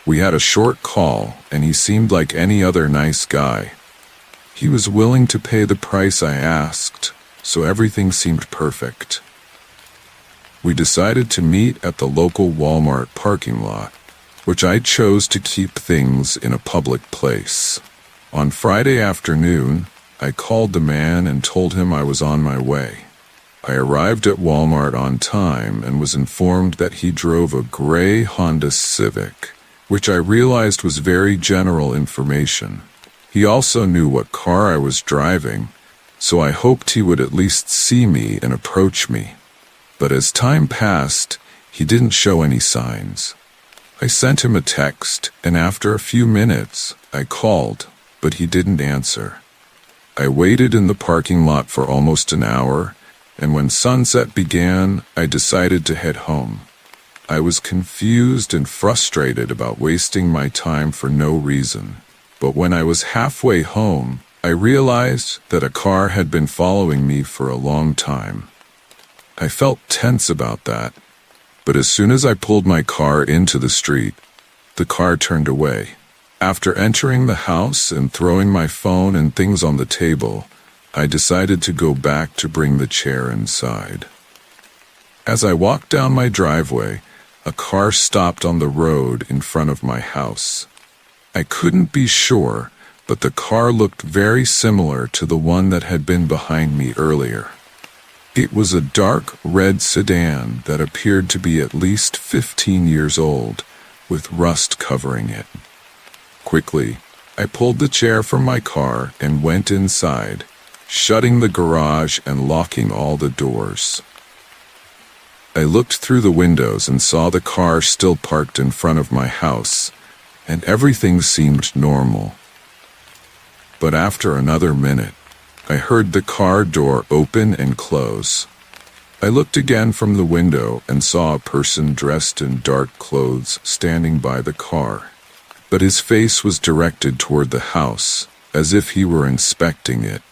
We had a short call, and he seemed like any other nice guy. He was willing to pay the price I asked, so everything seemed perfect. We decided to meet at the local Walmart parking lot, which I chose to keep things in a public place. On Friday afternoon, I called the man and told him I was on my way. I arrived at Walmart on time and was informed that he drove a gray Honda Civic, which I realized was very general information. He also knew what car I was driving, so I hoped he would at least see me and approach me. But as time passed, he didn't show any signs. I sent him a text, and after a few minutes, I called, but he didn't answer. I waited in the parking lot for almost an hour, and when sunset began, I decided to head home. I was confused and frustrated about wasting my time for no reason. But when I was halfway home, I realized that a car had been following me for a long time. I felt tense about that, but as soon as I pulled my car into the street, the car turned away. After entering the house and throwing my phone and things on the table, I decided to go back to bring the chair inside. As I walked down my driveway, a car stopped on the road in front of my house. I couldn't be sure, but the car looked very similar to the one that had been behind me earlier. It was a dark red sedan that appeared to be at least 15 years old, with rust covering it. Quickly, I pulled the chair from my car and went inside, shutting the garage and locking all the doors. I looked through the windows and saw the car still parked in front of my house, and everything seemed normal. But after another minute, I heard the car door open and close. I looked again from the window and saw a person dressed in dark clothes standing by the car, but his face was directed toward the house, as if he were inspecting it.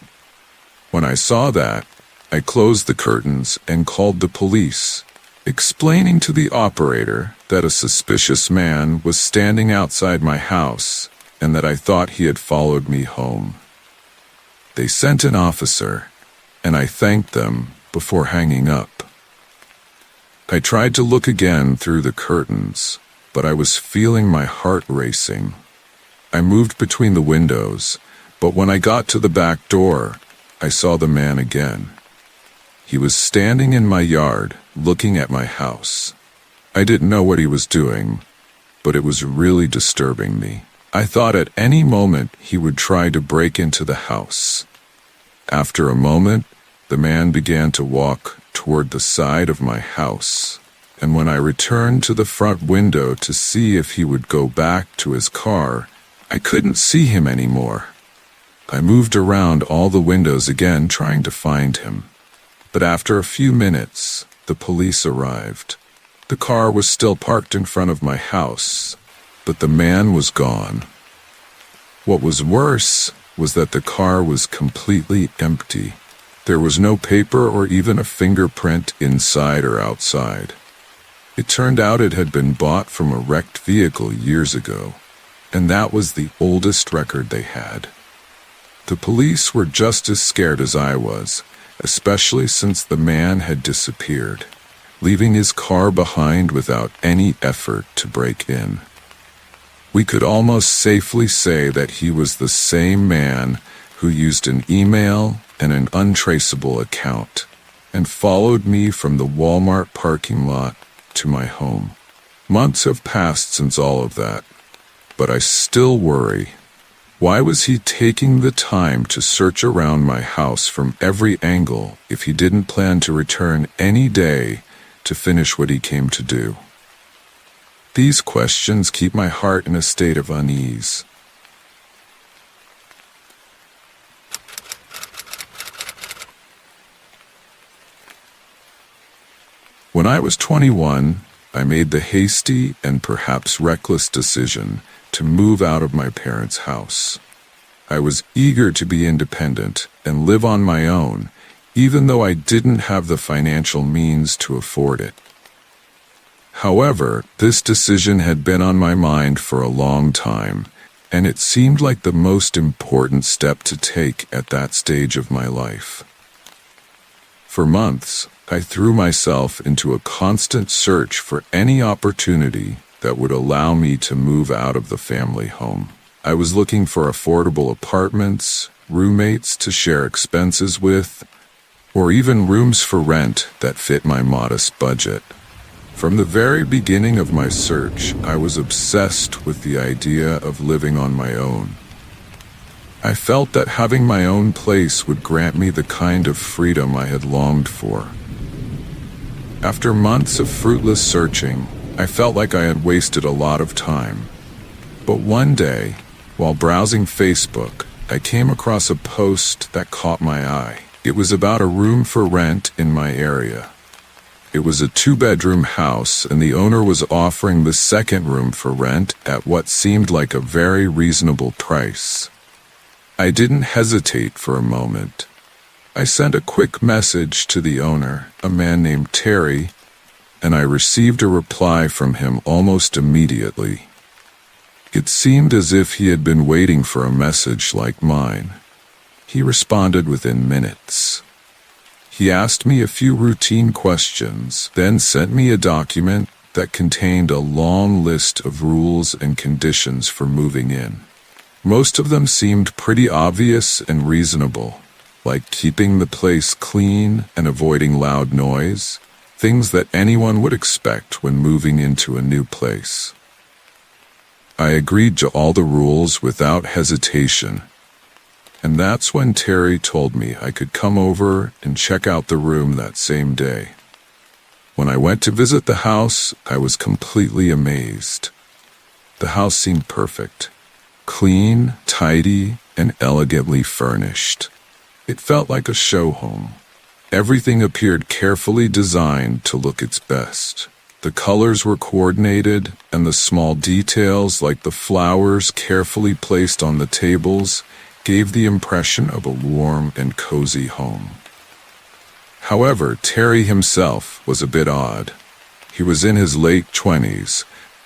When I saw that, I closed the curtains and called the police, explaining to the operator that a suspicious man was standing outside my house and that I thought he had followed me home. They sent an officer, and I thanked them before hanging up. I tried to look again through the curtains, but I was feeling my heart racing. I moved between the windows, but when I got to the back door, I saw the man again. He was standing in my yard, looking at my house. I didn't know what he was doing, but it was really disturbing me. I thought at any moment he would try to break into the house. After a moment, the man began to walk toward the side of my house, and when I returned to the front window to see if he would go back to his car, I couldn't see him anymore. I moved around all the windows again trying to find him. But after a few minutes, the police arrived. The car was still parked in front of my house, but the man was gone. What was worse was that the car was completely empty. There was no paper or even a fingerprint inside or outside. It turned out it had been bought from a wrecked vehicle years ago, and that was the oldest record they had. The police were just as scared as I was, especially since the man had disappeared, leaving his car behind without any effort to break in. We could almost safely say that he was the same man who used an email and an untraceable account and followed me from the Walmart parking lot to my home. Months have passed since all of that, but I still worry. Why was he taking the time to search around my house from every angle if he didn't plan to return any day to finish what he came to do? These questions keep my heart in a state of unease. When I was 21, I made the hasty and perhaps reckless decision to move out of my parents' house. I was eager to be independent and live on my own, even though I didn't have the financial means to afford it. However, this decision had been on my mind for a long time, and it seemed like the most important step to take at that stage of my life. For months, I threw myself into a constant search for any opportunity that would allow me to move out of the family home. I was looking for affordable apartments, roommates to share expenses with, or even rooms for rent that fit my modest budget. From the very beginning of my search, I was obsessed with the idea of living on my own. I felt that having my own place would grant me the kind of freedom I had longed for. After months of fruitless searching, I felt like I had wasted a lot of time. But one day, while browsing Facebook, I came across a post that caught my eye. It was about a room for rent in my area. It was a 2-bedroom house, and the owner was offering the second room for rent at what seemed like a very reasonable price. I didn't hesitate for a moment. I sent a quick message to the owner, a man named Terry, and I received a reply from him almost immediately. It seemed as if he had been waiting for a message like mine. He responded within minutes. He asked me a few routine questions, then sent me a document that contained a long list of rules and conditions for moving in. Most of them seemed pretty obvious and reasonable, like keeping the place clean and avoiding loud noise, things that anyone would expect when moving into a new place. I agreed to all the rules without hesitation, and that's when Terry told me I could come over and check out the room that same day. When I went to visit the house, I was completely amazed. The house seemed perfect, clean, tidy, and elegantly furnished. It felt like a show home. Everything appeared carefully designed to look its best. The colors were coordinated, and the small details, like the flowers carefully placed on the tables, gave the impression of a warm and cozy home. However, Terry himself was a bit odd. He was in his late 20s,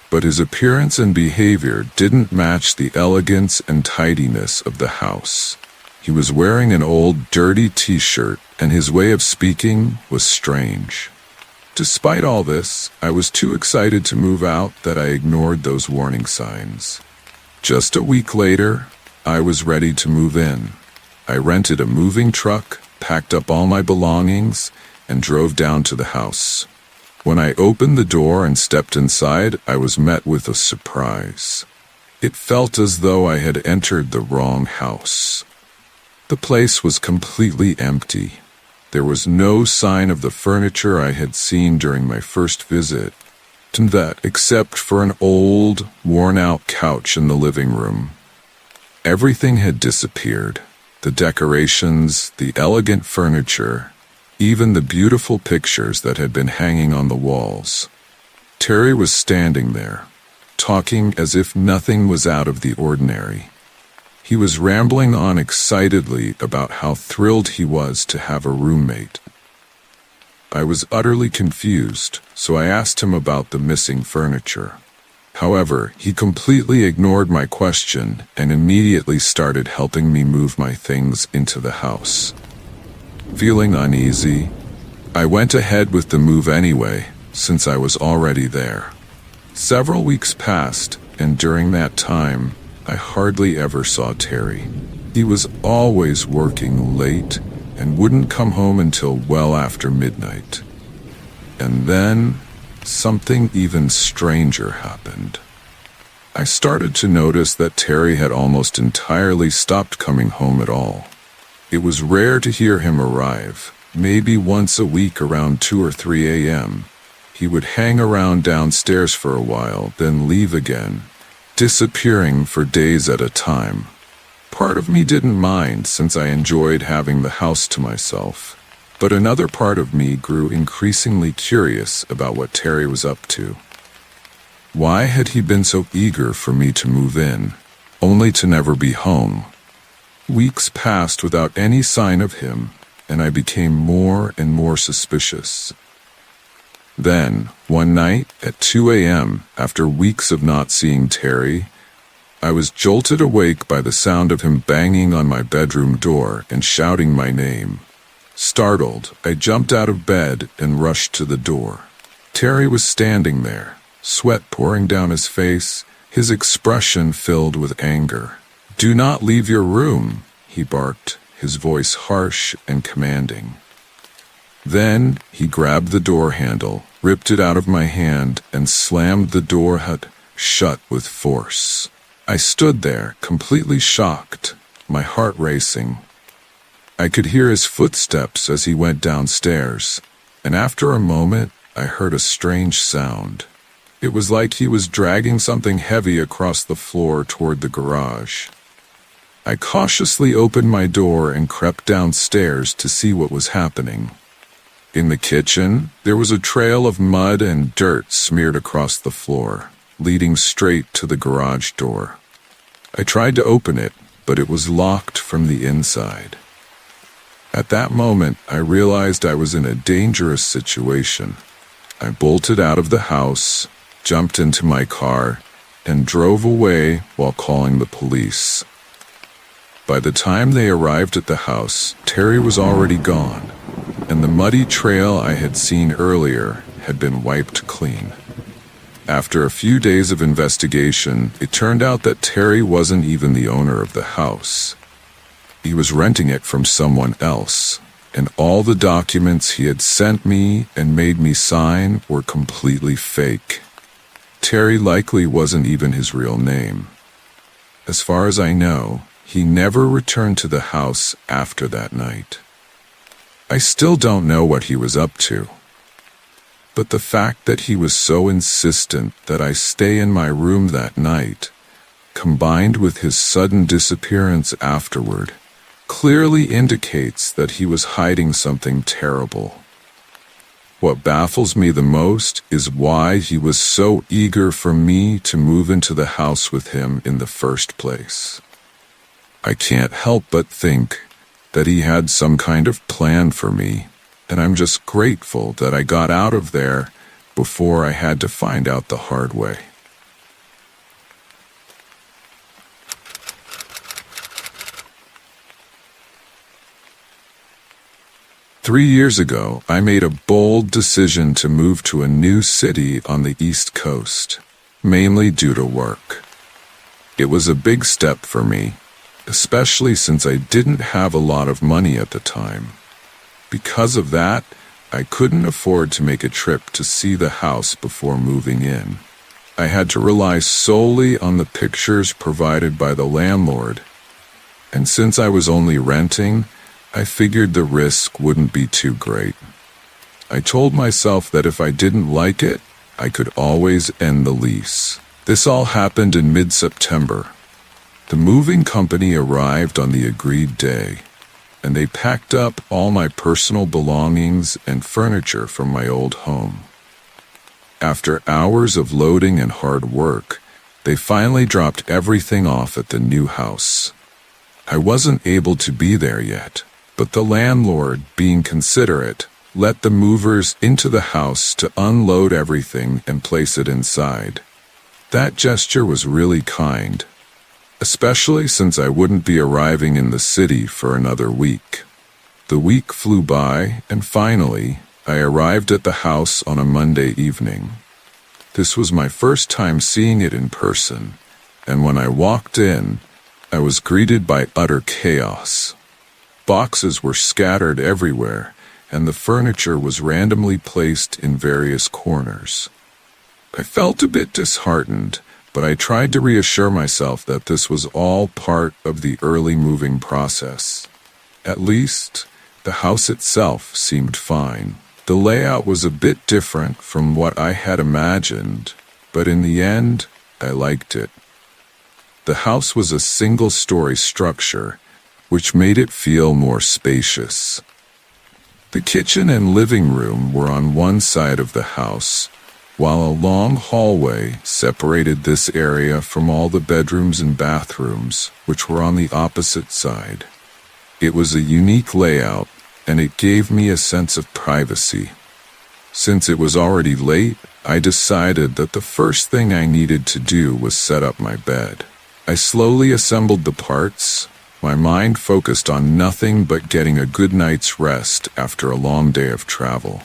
but his appearance and behavior didn't match the elegance and tidiness of the house. He was wearing an old, dirty t-shirt, and his way of speaking was strange. Despite all this, I was too excited to move out that I ignored those warning signs. Just a week later, I was ready to move in. I rented a moving truck, packed up all my belongings, and drove down to the house. When I opened the door and stepped inside, I was met with a surprise. It felt as though I had entered the wrong house. The place was completely empty. There was no sign of the furniture I had seen during my first visit, and that except for an old, worn-out couch in the living room. Everything had disappeared. The decorations, the elegant furniture, even the beautiful pictures that had been hanging on the walls. Terry was standing there, talking as if nothing was out of the ordinary. He was rambling on excitedly about how thrilled he was to have a roommate. I was utterly confused, so I asked him about the missing furniture. However, he completely ignored my question and immediately started helping me move my things into the house. Feeling uneasy, I went ahead with the move anyway, since I was already there. Several weeks passed, and during that time, I hardly ever saw Terry. He was always working late and wouldn't come home until well after midnight. And then, something even stranger happened. I started to notice that Terry had almost entirely stopped coming home at all. It was rare to hear him arrive, maybe once a week around 2 or 3 a.m. He would hang around downstairs for a while, then leave again, disappearing for days at a time. Part of me didn't mind since I enjoyed having the house to myself, but another part of me grew increasingly curious about what Terry was up to. Why had he been so eager for me to move in, only to never be home? Weeks passed without any sign of him, and I became more and more suspicious. Then, one night at 2 a.m., after weeks of not seeing Terry, I was jolted awake by the sound of him banging on my bedroom door and shouting my name. Startled, I jumped out of bed and rushed to the door. Terry was standing there, sweat pouring down his face, his expression filled with anger. "Do not leave your room," he barked, his voice harsh and commanding. Then he grabbed the door handle, ripped it out of my hand, and slammed the door shut with force. I stood there, completely shocked, my heart racing. I could hear his footsteps as he went downstairs, and after a moment, I heard a strange sound. It was like he was dragging something heavy across the floor toward the garage. I cautiously opened my door and crept downstairs to see what was happening. In the kitchen, there was a trail of mud and dirt smeared across the floor, leading straight to the garage door. I tried to open it, but it was locked from the inside. At that moment, I realized I was in a dangerous situation. I bolted out of the house, jumped into my car, and drove away while calling the police. By the time they arrived at the house, Terry was already gone, and the muddy trail I had seen earlier had been wiped clean. After a few days of investigation, it turned out that Terry wasn't even the owner of the house. He was renting it from someone else, and all the documents he had sent me and made me sign were completely fake. Terry likely wasn't even his real name. As far as I know, he never returned to the house after that night. I still don't know what he was up to. But the fact that he was so insistent that I stay in my room that night, combined with his sudden disappearance afterward, clearly indicates that he was hiding something terrible. What baffles me the most is why he was so eager for me to move into the house with him in the first place. I can't help but think that he had some kind of plan for me, and I'm just grateful that I got out of there before I had to find out the hard way. Three years ago, I made a bold decision to move to a new city on the East Coast, mainly due to work. It was a big step for me, especially since I didn't have a lot of money at the time. Because of that, I couldn't afford to make a trip to see the house before moving in. I had to rely solely on the pictures provided by the landlord, and since I was only renting, I figured the risk wouldn't be too great. I told myself that if I didn't like it, I could always end the lease. This all happened in mid-September. The moving company arrived on the agreed day, and they packed up all my personal belongings and furniture from my old home. After hours of loading and hard work, they finally dropped everything off at the new house. I wasn't able to be there yet, but the landlord, being considerate, let the movers into the house to unload everything and place it inside. That gesture was really kind, especially since I wouldn't be arriving in the city for another week. The week flew by, and finally, I arrived at the house on a Monday evening. This was my first time seeing it in person, and when I walked in, I was greeted by utter chaos. Boxes were scattered everywhere, and the furniture was randomly placed in various corners. I felt a bit disheartened, but I tried to reassure myself that this was all part of the early moving process. At least, the house itself seemed fine. The layout was a bit different from what I had imagined, but in the end, I liked it. The house was a single-story structure, which made it feel more spacious. The kitchen and living room were on one side of the house, while a long hallway separated this area from all the bedrooms and bathrooms, which were on the opposite side. It was a unique layout, and it gave me a sense of privacy. Since it was already late, I decided that the first thing I needed to do was set up my bed. I slowly assembled the parts, my mind focused on nothing but getting a good night's rest after a long day of travel.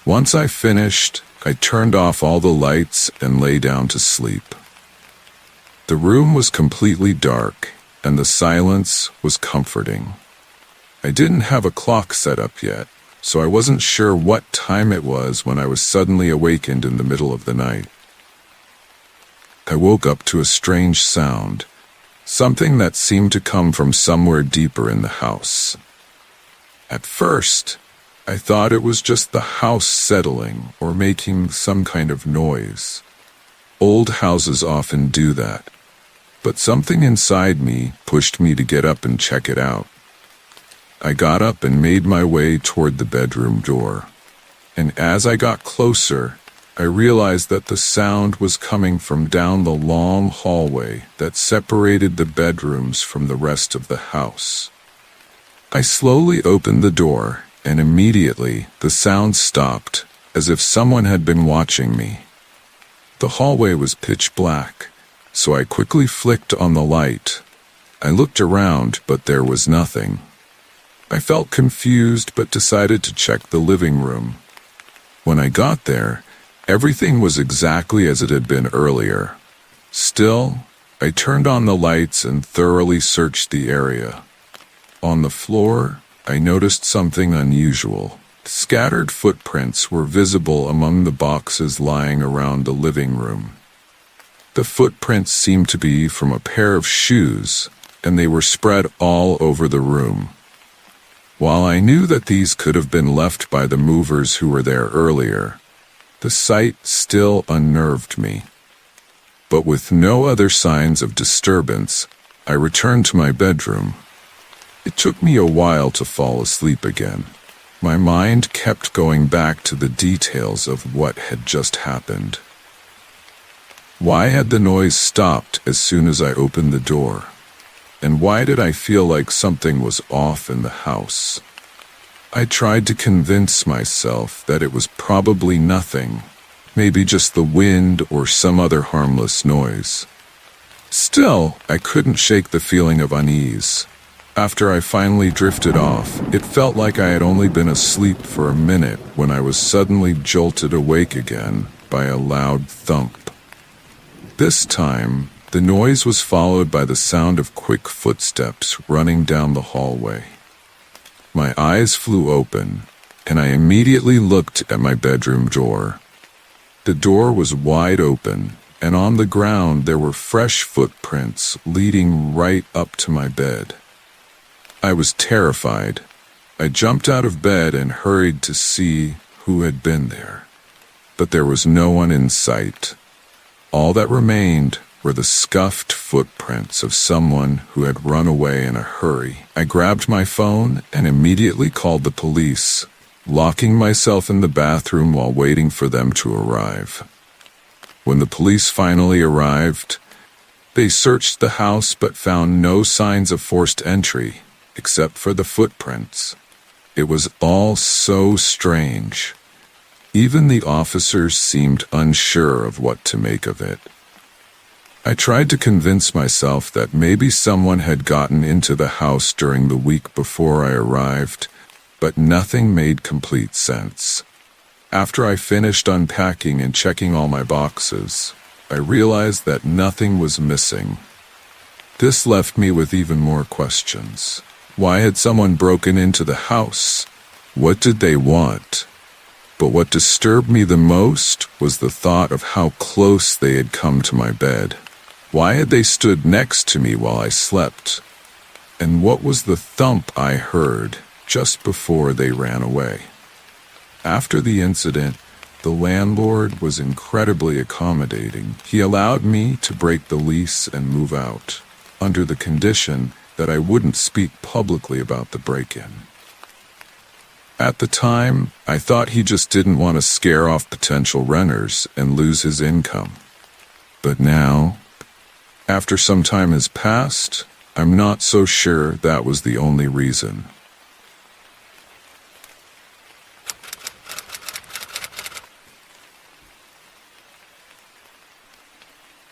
Once I finished, I turned off all the lights and lay down to sleep. The room was completely dark, and the silence was comforting. I didn't have a clock set up yet, so I wasn't sure what time it was when I was suddenly awakened in the middle of the night. I woke up to a strange sound, something that seemed to come from somewhere deeper in the house. At first, I thought it was just the house settling or making some kind of noise. Old houses often do that, but something inside me pushed me to get up and check it out. I got up and made my way toward the bedroom door, and as I got closer, I realized that the sound was coming from down the long hallway that separated the bedrooms from the rest of the house. I slowly opened the door, and immediately the sound stopped, as if someone had been watching me. The hallway was pitch black, so I quickly flicked on the light. I looked around, but there was nothing. I felt confused but decided to check the living room. When I got there, everything was exactly as it had been earlier. Still, I turned on the lights and thoroughly searched the area. On the floor, I noticed something unusual. Scattered footprints were visible among the boxes lying around the living room. The footprints seemed to be from a pair of shoes, and they were spread all over the room. While I knew that these could have been left by the movers who were there earlier, the sight still unnerved me. But with no other signs of disturbance, I returned to my bedroom. It took me a while to fall asleep again. My mind kept going back to the details of what had just happened. Why had the noise stopped as soon as I opened the door? And why did I feel like something was off in the house? I tried to convince myself that it was probably nothing, maybe just the wind or some other harmless noise. Still, I couldn't shake the feeling of unease. After I finally drifted off, it felt like I had only been asleep for a minute when I was suddenly jolted awake again by a loud thump. This time, the noise was followed by the sound of quick footsteps running down the hallway. My eyes flew open, and I immediately looked at my bedroom door. The door was wide open, and on the ground there were fresh footprints leading right up to my bed. I was terrified. I jumped out of bed and hurried to see who had been there. But there was no one in sight. All that remained were the scuffed footprints of someone who had run away in a hurry. I grabbed my phone and immediately called the police, locking myself in the bathroom while waiting for them to arrive. When the police finally arrived, they searched the house but found no signs of forced entry, except for the footprints. It was all so strange. Even the officers seemed unsure of what to make of it. I tried to convince myself that maybe someone had gotten into the house during the week before I arrived, but nothing made complete sense. After I finished unpacking and checking all my boxes, I realized that nothing was missing. This left me with even more questions. Why had someone broken into the house? What did they want? But what disturbed me the most was the thought of how close they had come to my bed. Why had they stood next to me while I slept? And what was the thump I heard just before they ran away? After the incident, the landlord was incredibly accommodating. He allowed me to break the lease and move out, under the condition that I wouldn't speak publicly about the break-in. At the time, I thought he just didn't want to scare off potential renters and lose his income. But now, after some time has passed, I'm not so sure that was the only reason.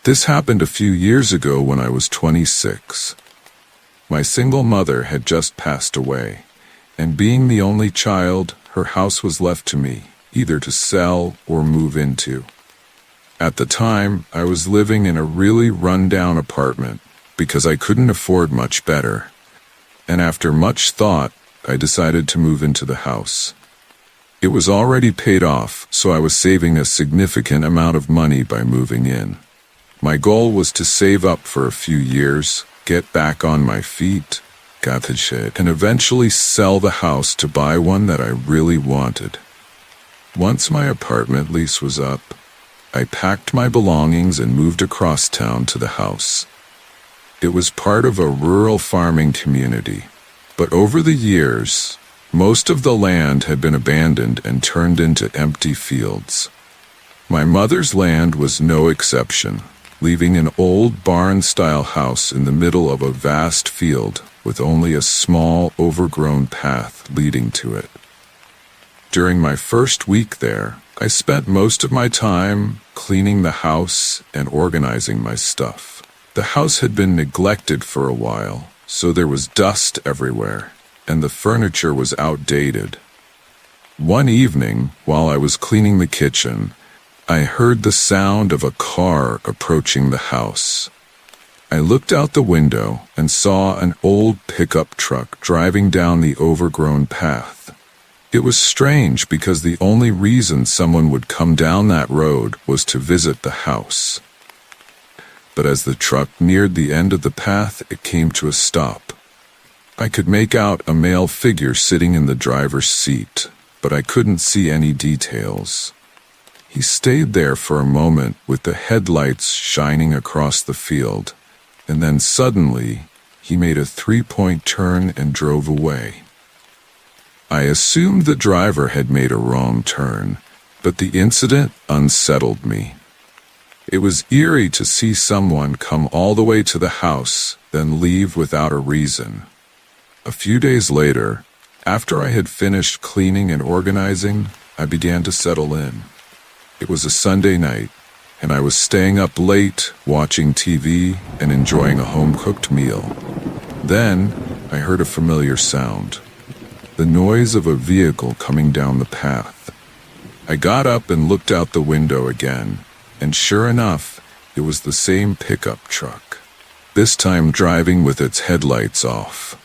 This happened a few years ago when I was 26. My single mother had just passed away, and being the only child, her house was left to me, either to sell or move into. At the time, I was living in a really run-down apartment because I couldn't afford much better, and after much thought, I decided to move into the house. It was already paid off, so I was saving a significant amount of money by moving in. My goal was to save up for a few years, get back on my feet, and eventually sell the house to buy one that I really wanted. Once my apartment lease was up, I packed my belongings and moved across town to the house. It was part of a rural farming community, but over the years, most of the land had been abandoned and turned into empty fields. My mother's land was no exception, leaving an old barn-style house in the middle of a vast field with only a small, overgrown path leading to it. During my first week there, I spent most of my time cleaning the house and organizing my stuff. The house had been neglected for a while, so there was dust everywhere, and the furniture was outdated. One evening, while I was cleaning the kitchen, I heard the sound of a car approaching the house. I looked out the window and saw an old pickup truck driving down the overgrown path. It was strange because the only reason someone would come down that road was to visit the house. But as the truck neared the end of the path, it came to a stop. I could make out a male figure sitting in the driver's seat, but I couldn't see any details. He stayed there for a moment with the headlights shining across the field, and then suddenly he made a three-point turn and drove away. I assumed the driver had made a wrong turn, but the incident unsettled me. It was eerie to see someone come all the way to the house, then leave without a reason. A few days later, after I had finished cleaning and organizing, I began to settle in. It was a Sunday night, and I was staying up late, watching TV and enjoying a home-cooked meal. Then, I heard a familiar sound. The noise of a vehicle coming down the path. I got up and looked out the window again, and sure enough, it was the same pickup truck, this time driving with its headlights off.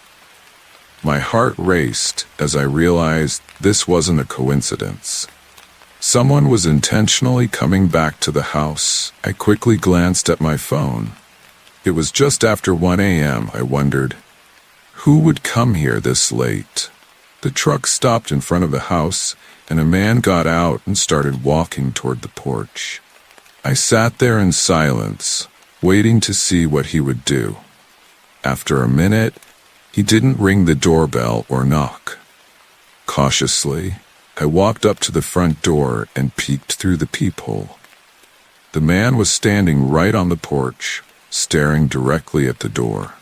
My heart raced as I realized this wasn't a coincidence. Someone was intentionally coming back to the house. I quickly glanced at my phone. It was just after 1 a.m. I wondered, who would come here this late? The truck stopped in front of the house, and a man got out and started walking toward the porch. I sat there in silence, waiting to see what he would do. After a minute, he didn't ring the doorbell or knock. Cautiously, I walked up to the front door and peeked through the peephole. The man was standing right on the porch, staring directly at the door.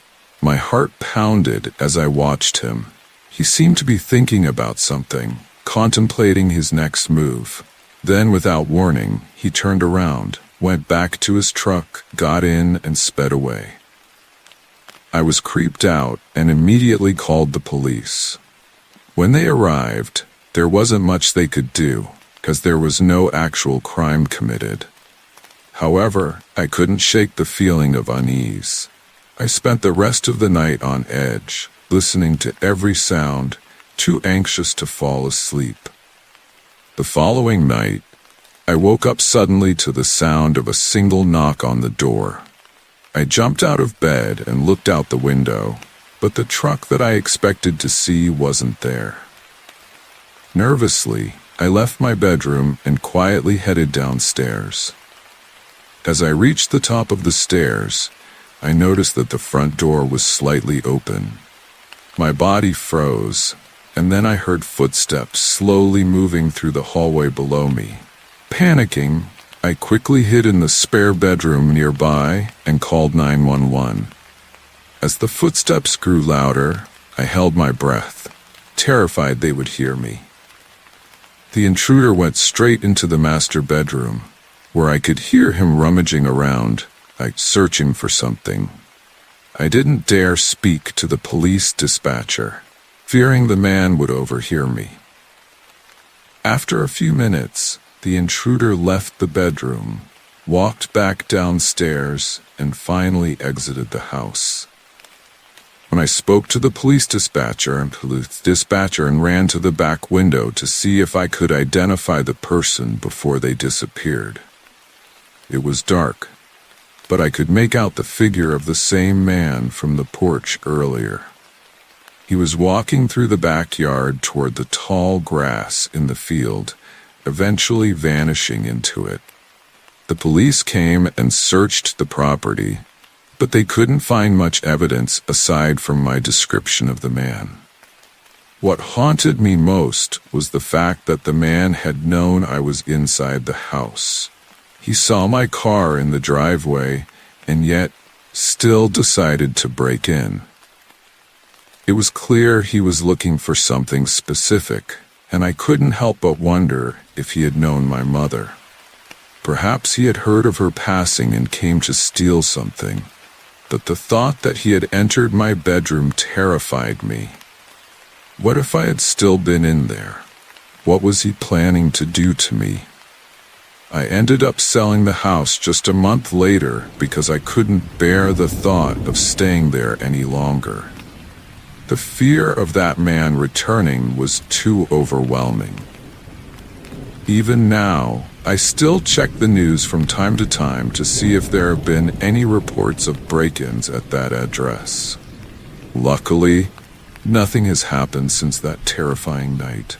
My heart pounded as I watched him. He seemed to be thinking about something, contemplating his next move. Then, without warning, he turned around, went back to his truck, got in, and sped away. I was creeped out and immediately called the police. When they arrived, there wasn't much they could do, because there was no actual crime committed. However, I couldn't shake the feeling of unease. I spent the rest of the night on edge, listening to every sound, too anxious to fall asleep. The following night, I woke up suddenly to the sound of a single knock on the door. I jumped out of bed and looked out the window, but the truck that I expected to see wasn't there. Nervously, I left my bedroom and quietly headed downstairs. As I reached the top of the stairs, I noticed that the front door was slightly open. My body froze, and then I heard footsteps slowly moving through the hallway below me. Panicking, I quickly hid in the spare bedroom nearby and called 911. As the footsteps grew louder, I held my breath, terrified they would hear me. The intruder went straight into the master bedroom, where I could hear him rummaging around, like searching for something. I didn't dare speak to the police dispatcher, fearing the man would overhear me. After a few minutes, the intruder left the bedroom, walked back downstairs, and finally exited the house. When I spoke to the police dispatcher and ran to the back window to see if I could identify the person before they disappeared. It was dark, but I could make out the figure of the same man from the porch earlier. He was walking through the backyard toward the tall grass in the field, eventually vanishing into it. The police came and searched the property, but they couldn't find much evidence aside from my description of the man. What haunted me most was the fact that the man had known I was inside the house. He saw my car in the driveway and yet still decided to break in. It was clear he was looking for something specific, and I couldn't help but wonder if he had known my mother. Perhaps he had heard of her passing and came to steal something, but the thought that he had entered my bedroom terrified me. What if I had still been in there? What was he planning to do to me? I ended up selling the house just a month later because I couldn't bear the thought of staying there any longer. The fear of that man returning was too overwhelming. Even now, I still check the news from time to time to see if there have been any reports of break-ins at that address. Luckily, nothing has happened since that terrifying night.